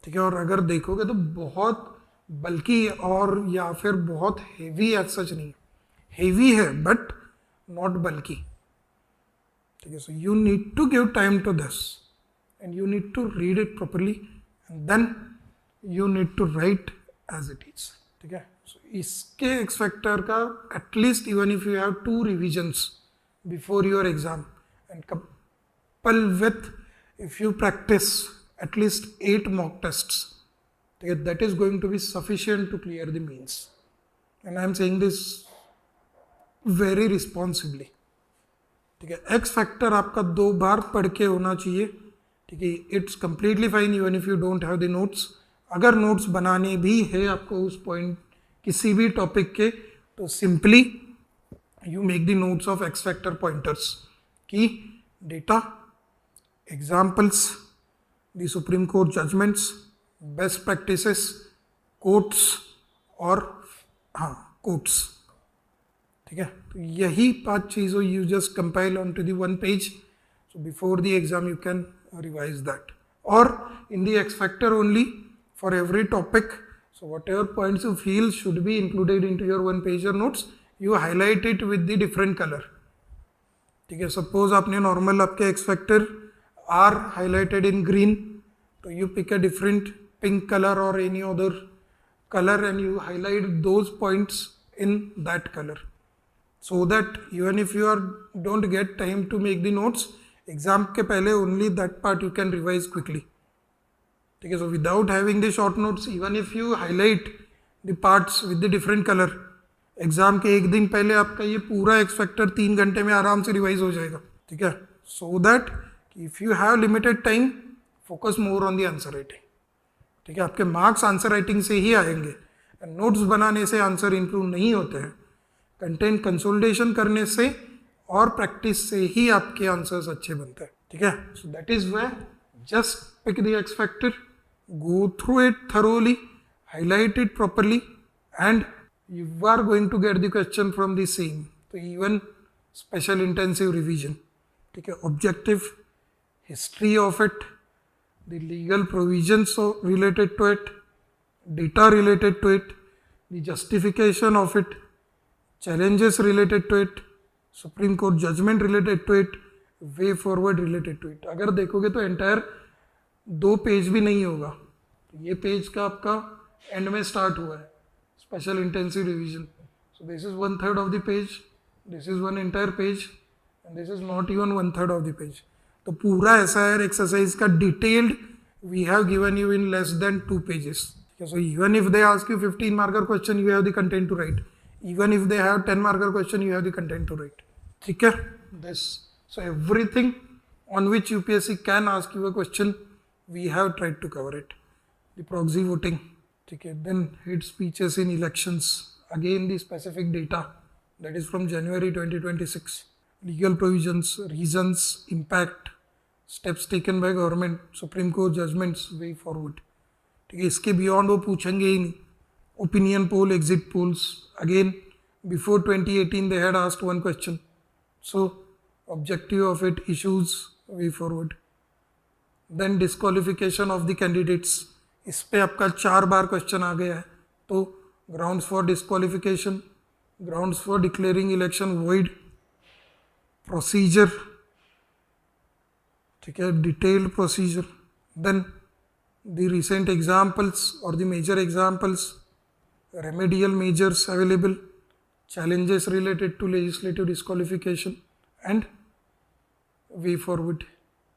Speaker 1: ठीक है. और अगर देखोगे तो बहुत बल्कि और या फिर बहुत हेवी एज सच नहीं, हेवी है बट नॉट बल्कि. ठीक है. So you need to give time to this and you need to read it properly and then you need to write as it is. ठीक है. सो इसके एक्स फैक्टर का at least even if you have 2 revisions before your exam and couple with if you practice at least 8 mock tests, that is going to be sufficient to clear the mains. And I am saying this very responsibly. ठीक है. X factor आपका 2 बार पढ़ के होना चाहिए. ठीक है. It's completely fine even if you don't have the notes. अगर notes बनाने भी है आपको उस पॉइंट किसी भी टॉपिक के, तो simply you make the notes of X factor pointers, key data, examples, the Supreme Court judgments, best practices, quotes और quotes. ठीक है, तो यही 5 चीज़ों you just compile on to the 1 page, so before the exam you can revise that, और in the X factor only for every topic, so whatever points you feel should be included into your 1 pager notes, you highlight it with the different color. ठीक है, suppose आपने normal आपके X factor are highlighted in green, तो you pick a different pink colour और any other colour and you highlight those points in that colour, so that even if you are don't get time to make the notes, exam के पहले only that part you can revise quickly. ठीक है, so without having the short notes, even if you highlight the parts with the different color, exam के एक दिन पहले आपका ये पूरा एक्स फैक्टर 3 घंटे में आराम से रिवाइज हो जाएगा. ठीक है, so that if you have limited time, focus more on the answer writing. ठीक है, आपके मार्क्स आंसर राइटिंग से ही आएंगे, नोट्स बनाने से आंसर इंप्रूव नहीं होते हैं. कंटेंट कंसोलिडेशन करने से और प्रैक्टिस से ही आपके आंसर्स अच्छे बनते हैं. ठीक है, so that is way just pick the X factor, go through it thoroughly, highlight it properly, and you are going to get the question from the same. So even special intensive revision. ठीक है, objective, history of it, the legal provisions related to it, data related to it, the justification of it, challenges related to it, Supreme Court judgment related to it, way forward related to it. अगर देखोगे तो entire 2 page भी नहीं होगा, ये page का आपका and में स्टार्ट हुआ है, special intensive revision. So this is 1/3 of the page, this is 1 entire page, and this is not even 1/3 of the page. तो पूरा एसआईआर एक्सरसाइज का detailed we have given you in less than 2 pages. So even if they ask you 15 marker question, you have the content to write. Even if they have 10 marker question, you have the content to write. ठीक है, this, so everything on which UPSC can ask you a question, we have tried to cover it. The proxy voting, ठीक है, then head speeches in elections, again the specific data that is from January 2026, legal provisions, reasons, impact, steps taken by government, Supreme Court judgments, way forward. ठीक है, इसके beyond वो पूछेंगे ही नहीं. Opinion poll, exit polls, again before 2018 they had asked one question, so objective of it, issues, way forward. Then disqualification of the candidates, इस पे आपका 4 बार question आ गया है. तो grounds for disqualification, grounds for declaring election void, procedure, ठीक है, detailed procedure, then the recent examples or the major examples, remedial measures available, challenges related to legislative disqualification, and way forward.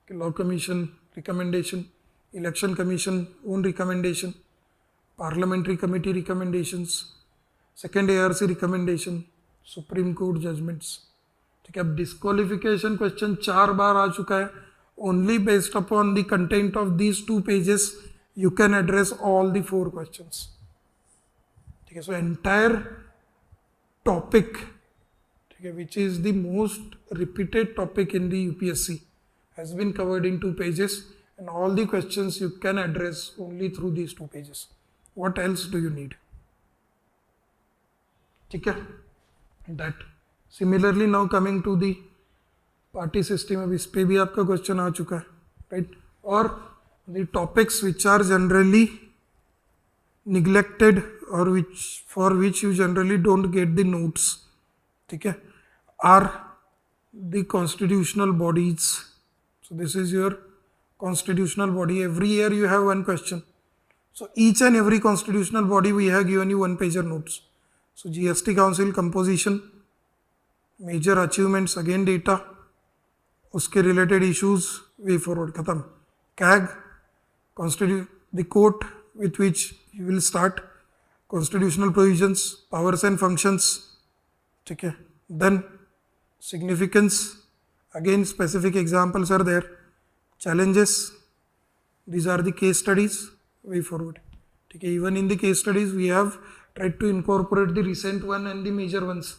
Speaker 1: Law Commission recommendation, Election Commission own recommendation, Parliamentary Committee recommendations, second ARC recommendation, Supreme Court judgments. ठीक है, अब disqualification question 4 बार आ चुका है. Only based upon the content of these 2 pages you can address all the 4 questions. ठीक है, so entire topic, ठीक है, which is the most repeated topic in the UPSC, has been covered in 2 pages, and all the questions you can address only through these 2 pages. What else do you need? ठीक है, that. Similarly, now coming to the party system, अब इस पे भी आपका question आ चुका है, right? और the topics which are generally neglected or for which you generally don't get the notes, ठीक है, are the constitutional bodies. So this is your constitutional body. Every year you have one question. So each and every constitutional body we have given you 1 pager notes. So GST Council composition, major achievements, again data, उसके related issues, way forward, खत्म. CAG, the court with which you will start, constitutional provisions, powers and functions, ठीक है, then significance, again specific examples are there, challenges, these are the case studies, way forward. ठीक है, even in the case studies we have tried to incorporate the recent one and the major ones.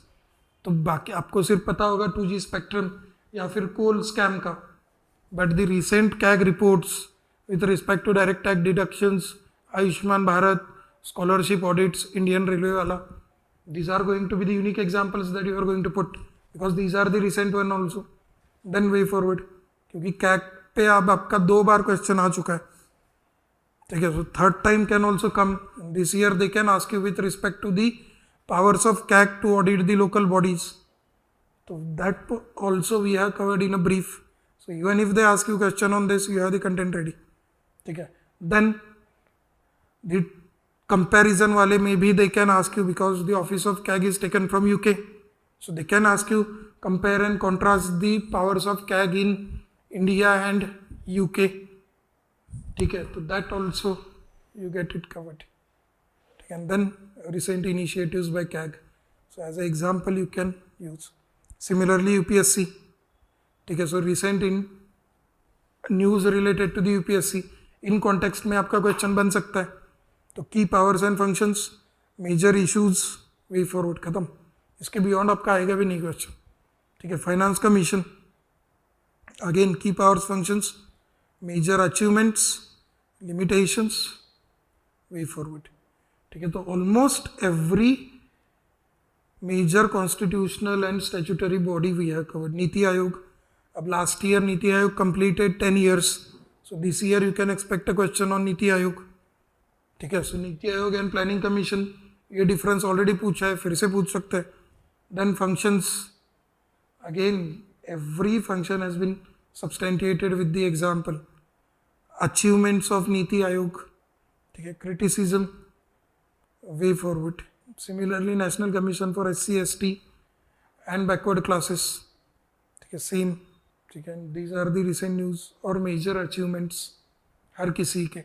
Speaker 1: तो बाकी आपको सिर्फ पता होगा 2G spectrum या फिर कोल स्कैम का, but the recent CAG reports with respect to direct tax deductions, Ayushman Bharat, scholarship audits, Indian railway वाला, These are going to be the unique examples that you are going to put, because these are the recent one also. Then way forward, क्योंकि CAG पे अब आपका 2 बार question आ चुका है, ठीक है. So third time can also come. This year they can ask you with respect to the powers of CAG to audit the local bodies. So that also we have covered in a brief. So even if they ask you question on this, you have the content ready. ठीक है. Then the comparison वाले में भी they can ask you, because the office of CAG is taken from UK. So they can ask you compare and contrast the powers of CAG in India and UK. ठीक है. तो that also you get it covered. And then recent initiatives by CAG. So as an example you can use. Similarly UPSC. ठीक है. So recent in news related to the UPSC in context में आपका question बन सकता है. तो key powers and functions, major issues, way forward, खत्म. इसके बियॉन्ड आपका आएगा भी नहीं क्वेश्चन. ठीक है. Finance commission, again key powers functions, major achievements, limitations, way forward. ठीक है. तो almost every major constitutional and statutory body we have covered. NITI Aayog, अब last year NITI Aayog completed 10 years. So this year you can expect a question on NITI Aayog. ठीक है. सो NITI Aayog and planning commission, ये difference already पूछा है, फिर से पूछ सकते हैं. Then functions, again every function has been substantiated with the example. Achievements of NITI Aayog, ठीक है. Criticism, way forward. Similarly national commission for SC ST and backward classes, ठीक है, सेम. ठीक है. These are the recent news और major achievements हर किसी के,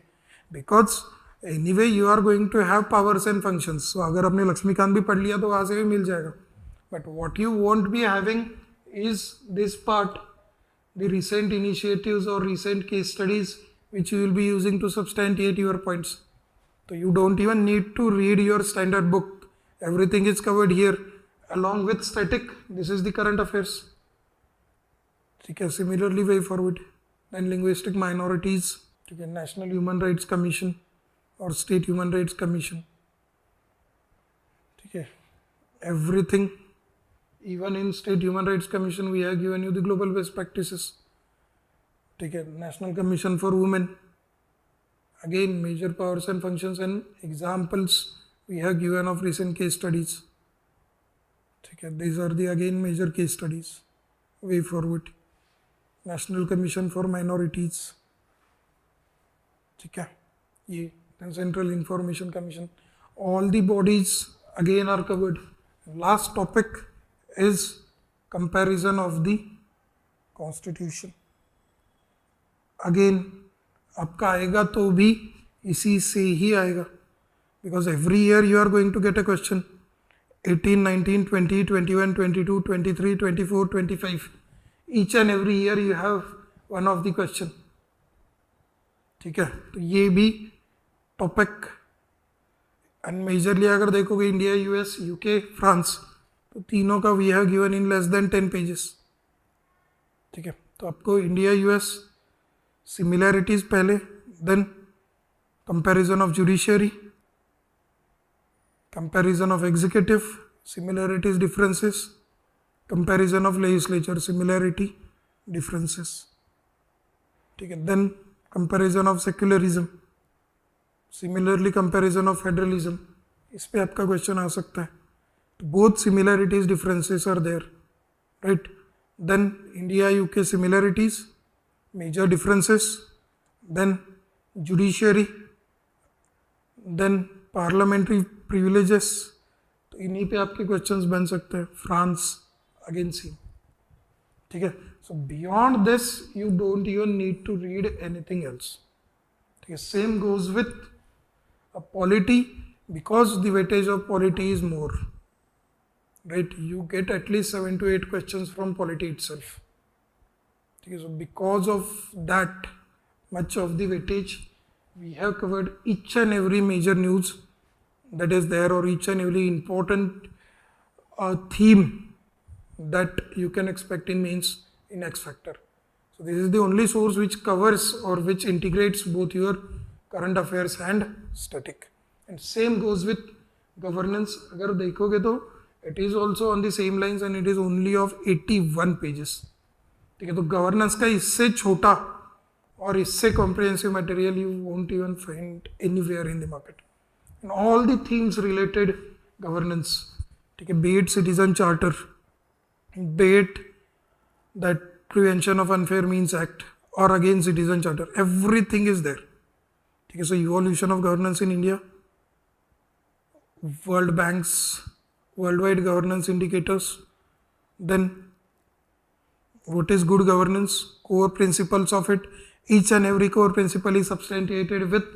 Speaker 1: because anyway you are going to have powers and functions. So अगर आपने लक्ष्मीकांत भी पढ़ लिया तो वहाँ से भी मिल जाएगा. But what you won't be having is this part, the recent initiatives और recent case studies which you will be using to substantiate your points. So you don't even need to read your standard book. Everything is covered here along with static. This is the current affairs. ठीक है. Similarly way forward. Then linguistic minorities, ठीक है, National Human Rights Commission और State Human Rights Commission. ठीक है. Everything, even in State Human Rights Commission we have given you the global best practices. ठीक है. National commission for women, again major powers and functions and examples we have given of recent case studies. ठीक है. These are the again major case studies, way forward. National commission for minorities, ठीक है, ये. Central information commission, all the bodies again are covered. Last topic is comparison of the constitution. Again आपका आएगा तो भी इसी से ही आएगा, because every year you are going to get a question. 18, 19, 20, 21, 22, 23, 24, 25. Each and every year you have one of the question. ठीक है. तो ये भी टॉपिक, एंड मेजरली अगर देखोगे इंडिया, US, UK, फ्रांस, तो तीनों का we have given in less than 10 pages. ठीक है. तो आपको इंडिया US सिमिलैरिटीज पहले, then comparison of judiciary, comparison of executive, similarities differences, comparison of legislature, similarity differences. ठीक है. Then comparison of secularism, similarly comparison of federalism. इस पे आपका क्वेश्चन आ सकता है. तो both similarities differences are there, right. Then India UK similarities, major differences, then judiciary, then parliamentary privileges. तो इन्हीं पे आपके क्वेश्चंस बन सकते हैं. France again same. ठीक है. So beyond this you don't even need to read anything else. ठीक है. Same goes with a polity, because the weightage of polity is more, right. You get at least 7 to 8 questions from polity itself. Okay, so because of that much of the weightage, we have covered each and every major news that is there, or each and every important theme that you can expect in mains in X Factor. So this is the only source which covers or which integrates both your current affairs and static. And same goes with governance अगर देखोगे तो it is also on the same lines and it is only of 81 pages. ठीक है, तो governance का इससे छोटा और इससे comprehensive material you won't even find anywhere in the market. And all the themes related governance, ठीक है, be it citizen charter, be it that prevention of unfair means act और again citizen charter, everything is there. ठीक है, सो evolution of governance in India, World Bank's worldwide governance indicators, then what is good governance, core principles of it, each and every core principle is substantiated with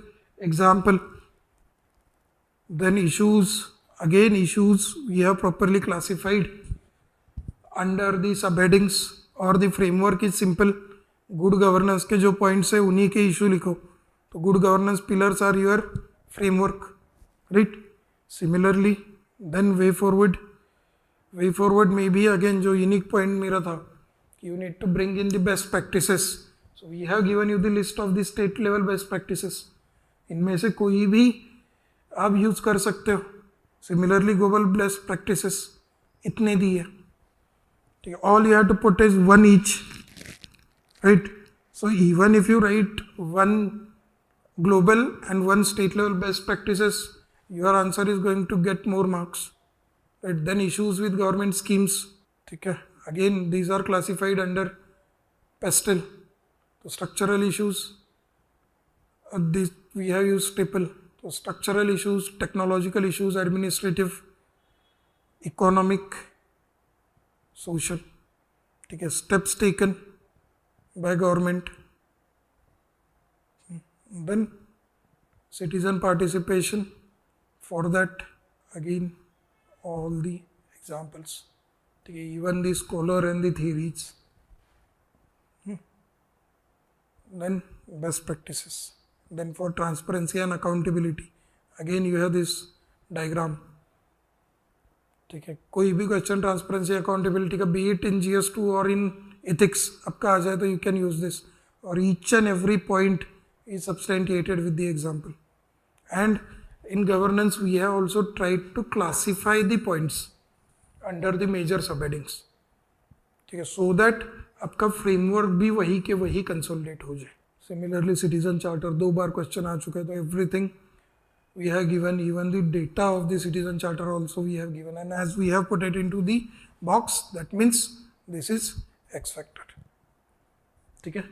Speaker 1: example. Then issues, again issues we have properly classified under the subheadings or the framework is simple. Good governance के जो points है उन्हीं के issue लिखो. तो good governance pillars are your framework, right? Similarly, then way forward may be again जो unique point मेरा था कि you need to bring in the best practices. So we have given you the list of the state level best practices. इनमें से कोई भी आप use कर सकते हो. Similarly, global best practices इतने दिए. ठीक है, all you have to put is one each, right? So even if you write one global and one state level best practices, your answer is going to get more marks, right? Then issues with government schemes, ठीक है, again these are classified under pastel. So structural issues, this we have used triple. So structural issues, technological issues, administrative, economic, social. ठीक है, steps taken by government. Then citizen participation. For that, again, all the examples, even the scholar and the theories. Then best practices. Then for transparency and accountability, again you have this diagram. ठीक है, कोई भी question transparency accountability का, B it in GS-2 और इन ethics आपका आ जाए तो you can use this. और each and every point is substantiated with the example. And in governance we have also tried to classify the points under the major subheadings, ठीक है, so that आपका framework भी वही के वही consolidate हो जाए. Similarly citizen charter 2 बार question आ चुका है, तो everything we have given, even the data of the citizen charter also we have given, and as we have put it into the box, that means this is X factor. ठीक है,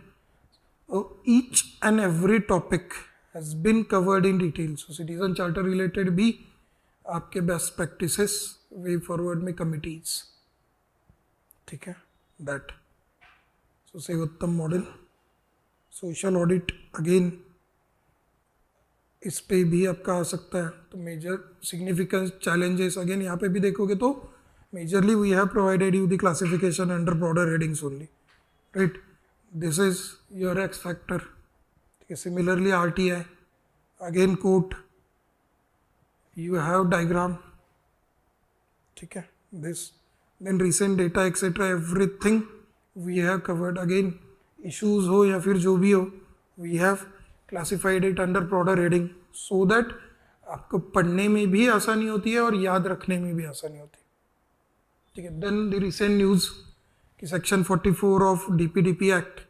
Speaker 1: so each and every topic has been covered in detail. So citizen charter related भी आपके best practices, way forward में committees, ठीक है, that. So Sevottam model, social audit again इस पे भी आपका आ सकता है. तो major significant challenges again यहाँ पे भी देखोगे तो majorly we have provided you the classification under broader headings only, right? This is your X factor. Similarly RTI, again quote, you have diagram, ठीक है, this, then recent data etc, everything we have covered. Again issues हो या फिर जो भी हो, we have classified it under broader heading so that आपको पढ़ने में भी आसानी होती है और याद रखने में भी आसानी होती है. ठीक है, then the recent news कि section 44 of DPDP Act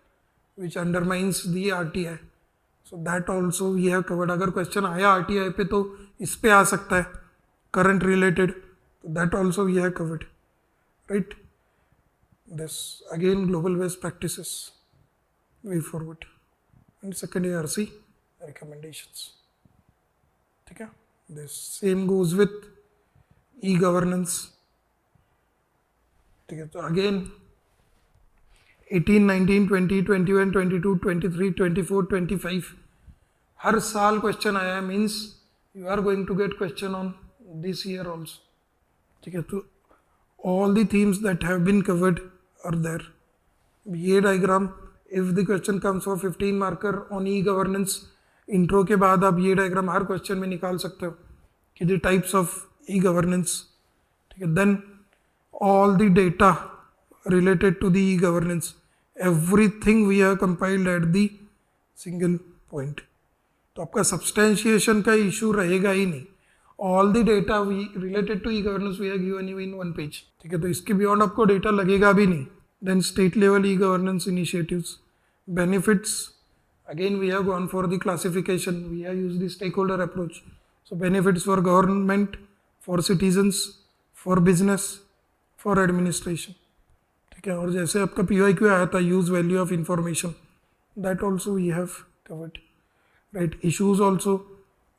Speaker 1: which undermines the RTI, so that also we have covered. अगर क्वेश्चन आया RTI पे तो इस पे आ सकता है current related, so that also we have covered, right? This again global best practices, way forward, and second ARC recommendations. ठीक है, this same goes with e-governance. ठीक है, तो again 18, 19, 20, 21, 22, 23, 24, 25 हर साल क्वेश्चन आया है, means you are going to get question on this year also. ठीक है, तो all the themes that have been covered are there. ये diagram, if the question comes for 15 marker on e governance, intro के बाद आप ये diagram हर question में निकाल सकते हो कि the types of e governance. ठीक है, then all the data related to the e-governance, everything we have compiled at the single point. तो आपका substantiation का issue रहेगा ही नहीं. All the data we related to e governance we are given you in one page, ठीक है. तो इसके बियॉन्ड आपको डेटा लगेगा भी नहीं. Then state level e governance initiatives, benefits. Again, we have gone for the classification. We have used the stakeholder approach. So benefits for government, for citizens, for business, for administration. ठीक है. और जैसे आपका PYQ आया था, use value of information, that also we have covered. Right. Issues also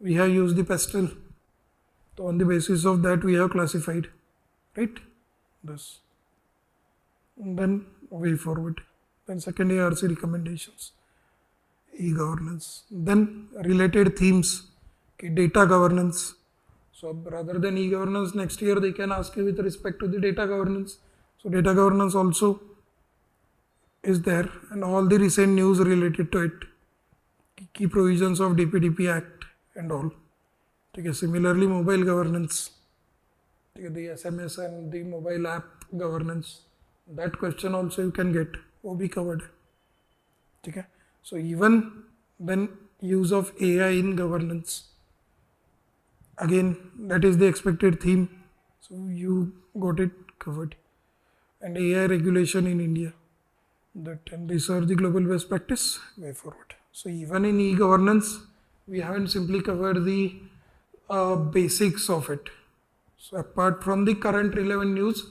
Speaker 1: we have used the pestle. So on the basis of that we have classified. Right. This. And then way forward. Then second ARC recommendations. E-governance, then related themes, okay, data governance. So rather than e-governance, next year they can ask you with respect to the data governance. So data governance also is there, and all the recent news related to it, key provisions of DPDP Act and all. Okay, similarly mobile governance, okay, the SMS and the mobile app governance, that question also you can get, will be covered. Okay. So even then use of AI in governance, again that is the expected theme, so you got it covered. And AI regulation in India, that, and these are the global best practice way forward. So even in e-governance we haven't simply covered the basics of it. So apart from the current relevant news,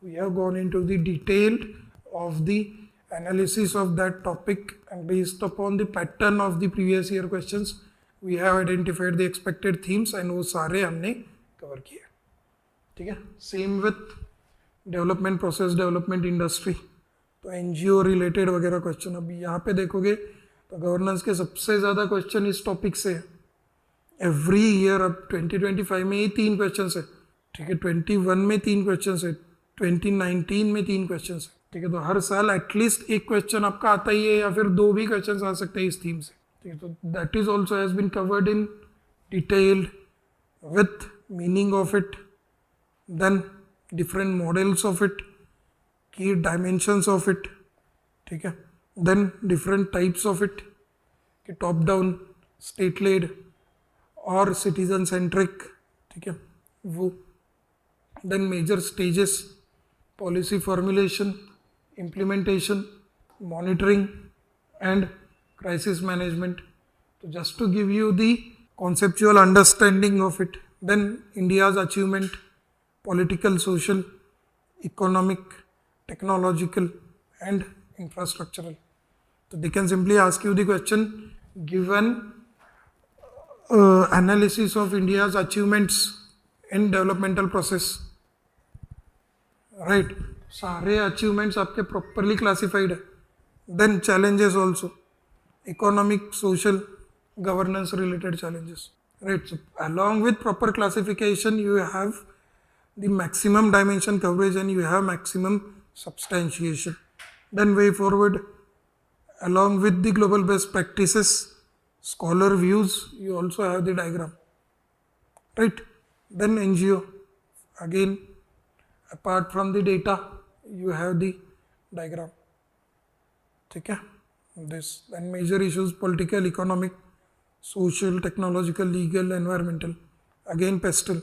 Speaker 1: we have gone into the detailed of the analysis of that topic, and based upon the pattern of the previous year questions we have identified the expected themes, and वो सारे हमने cover किए. ठीक है. Same with development process, development industry, तो NGO related वगैरह question. अभी यहाँ पे देखोगे तो गवर्नेंस के सबसे ज़्यादा क्वेश्चन इस टॉपिक से है. एवरी ईयर अब 2025 में ही 3 क्वेश्चन है. ठीक है. 21 में 3 क्वेश्चन है, 2019 में 3 क्वेश्चन है. ठीक है. तो हर साल एटलीस्ट एक क्वेश्चन आपका आता ही है, या फिर 2 भी क्वेश्चन आ सकते हैं इस थीम से. ठीक है. तो that is also has been covered in detailed with meaning of it, then different models of it, key dimensions of it. ठीक है. Then different types of it, कि टॉप डाउन, स्टेट लेड और citizen centric. ठीक है. वो then major stages, policy formulation, implementation, monitoring and crisis management. So just to give you the conceptual understanding of it. Then India's achievement, political, social, economic, technological and infrastructural. So they can simply ask you the question, given analysis of India's achievements in developmental process, right? सारे achievements आपके properly classified है. Then challenges also, economic, social, governance related challenges, right. So along with proper classification you have the maximum dimension coverage and you have maximum substantiation. Then way forward, along with the global best practices, scholar views, you also have the diagram, right? Then NGO, again apart from the data you have the diagram. ठीक है. This then major issues, political, economic, social, technological, legal, environmental, again pestle,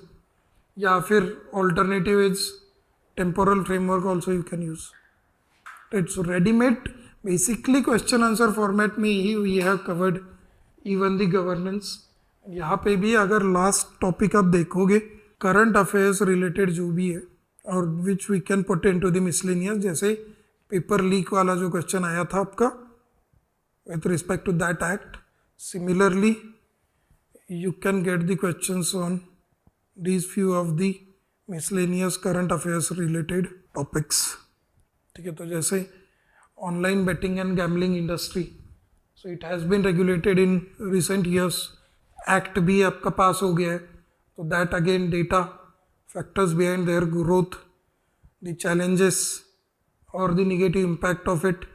Speaker 1: या फिर alternative is temporal framework also you can use, right? So ready made basically question answer format में ही we have covered even the governance. यहाँ पे भी अगर last topic आप देखोगे current affairs related जो भी है, और which we can put into the miscellaneous, जैसे पेपर लीक वाला जो क्वेश्चन आया था आपका with respect to that act. Similarly you can get the questions on these few of the miscellaneous current affairs related topics. ठीक है. तो जैसे online betting and gambling industry, so it has been regulated in recent years. Act भी आपका पास हो गया है, तो that again data, factors behind their growth, the challenges or the negative impact of it,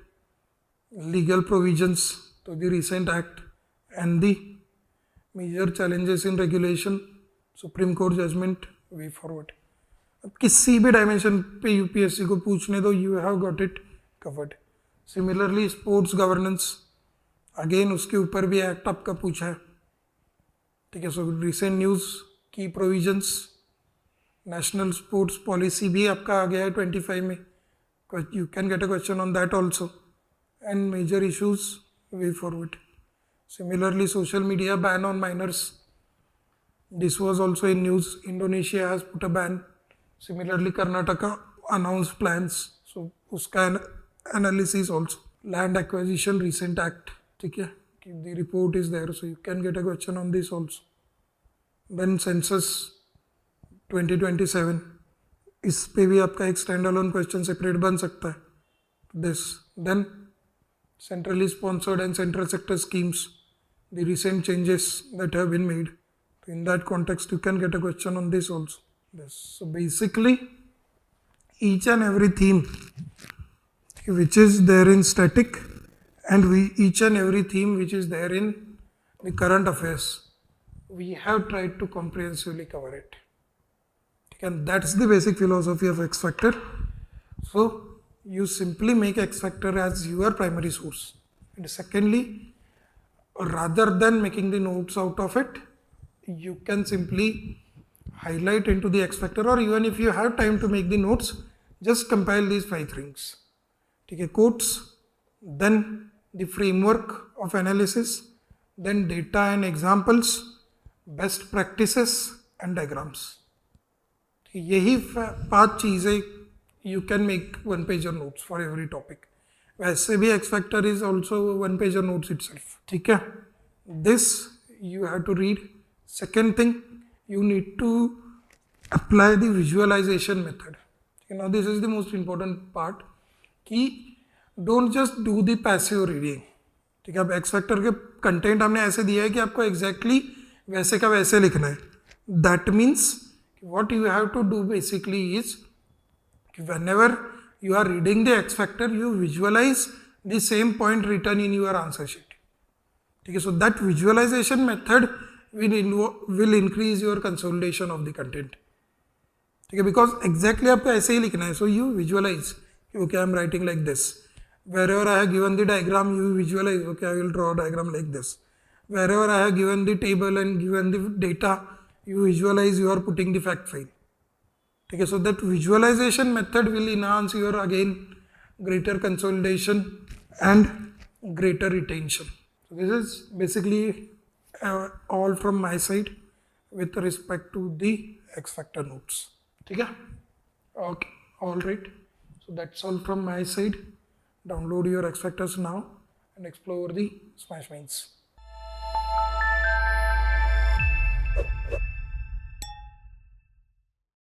Speaker 1: legal provisions to the recent act, and the major challenges in regulation, Supreme Court judgment, way forward. अब किसी भी dimension पे UPSC को पूछने दो, you have got it covered. Similarly sports governance, again उसके ऊपर भी एक्ट आपका पूछा है. ठीक है. सो रिसेंट न्यूज़ की प्रोविजंस, नेशनल स्पोर्ट्स पॉलिसी भी आपका आ गया है 25 में, you can get a question on that also, and major issues way forward. Similarly, social media ban on minors. This was also in news. Indonesia has put a ban. Similarly, Karnataka announced plans. So, uska analysis also. Land Acquisition Recent Act. ठीक है? The report is there, so you can get a question on this also. Then census 2027. इस पे भी आपका एक standalone question separate बन सकता है. This. Then centrally sponsored and central sector schemes. The recent changes that have been made. In that context, you can get a question on this also. Yes. So basically, each and every theme which is there in static, and each and every theme which is there in the current affairs, we have tried to comprehensively cover it. And that's the basic philosophy of X Factor. So you simply make X Factor as your primary source. And secondly, rather than making the notes out of it, you can simply highlight into the X Factor, or even if you have time to make the notes, just compile these 5 things. Okay, quotes, then the framework of analysis, then data and examples, best practices and diagrams. यही 5 चीज़ें you can make 1-pager notes for every topic. वैसे भी X Factor is also 1-pager notes itself. ठीक है? This you have to read. Second thing, you need to apply the visualization method. Now this is the most important part. कि don't just do the passive reading. ठीक है? अब X Factor के content हमने ऐसे दिया है कि आपको exactly वैसे का वैसे लिखना है. That means what you have to do basically is whenever you are reading the X Factor, you visualize the same point written in your answer sheet. Okay, so that visualization method will increase your consolidation of the content. Okay, because exactly आपको ऐसे ही लिखना है. So you visualize. Okay, I am writing like this. Wherever I have given the diagram, you visualize. Okay, I will draw a diagram like this. Wherever I have given the table and given the data, you visualize you are putting the fact file. Okay, so that visualization method will enhance your again greater consolidation and greater retention. So this is basically all from my side with respect to the X Factor notes. Okay, okay, all right. So that's all from my side. Download your X Factors now and explore the Smash Mains.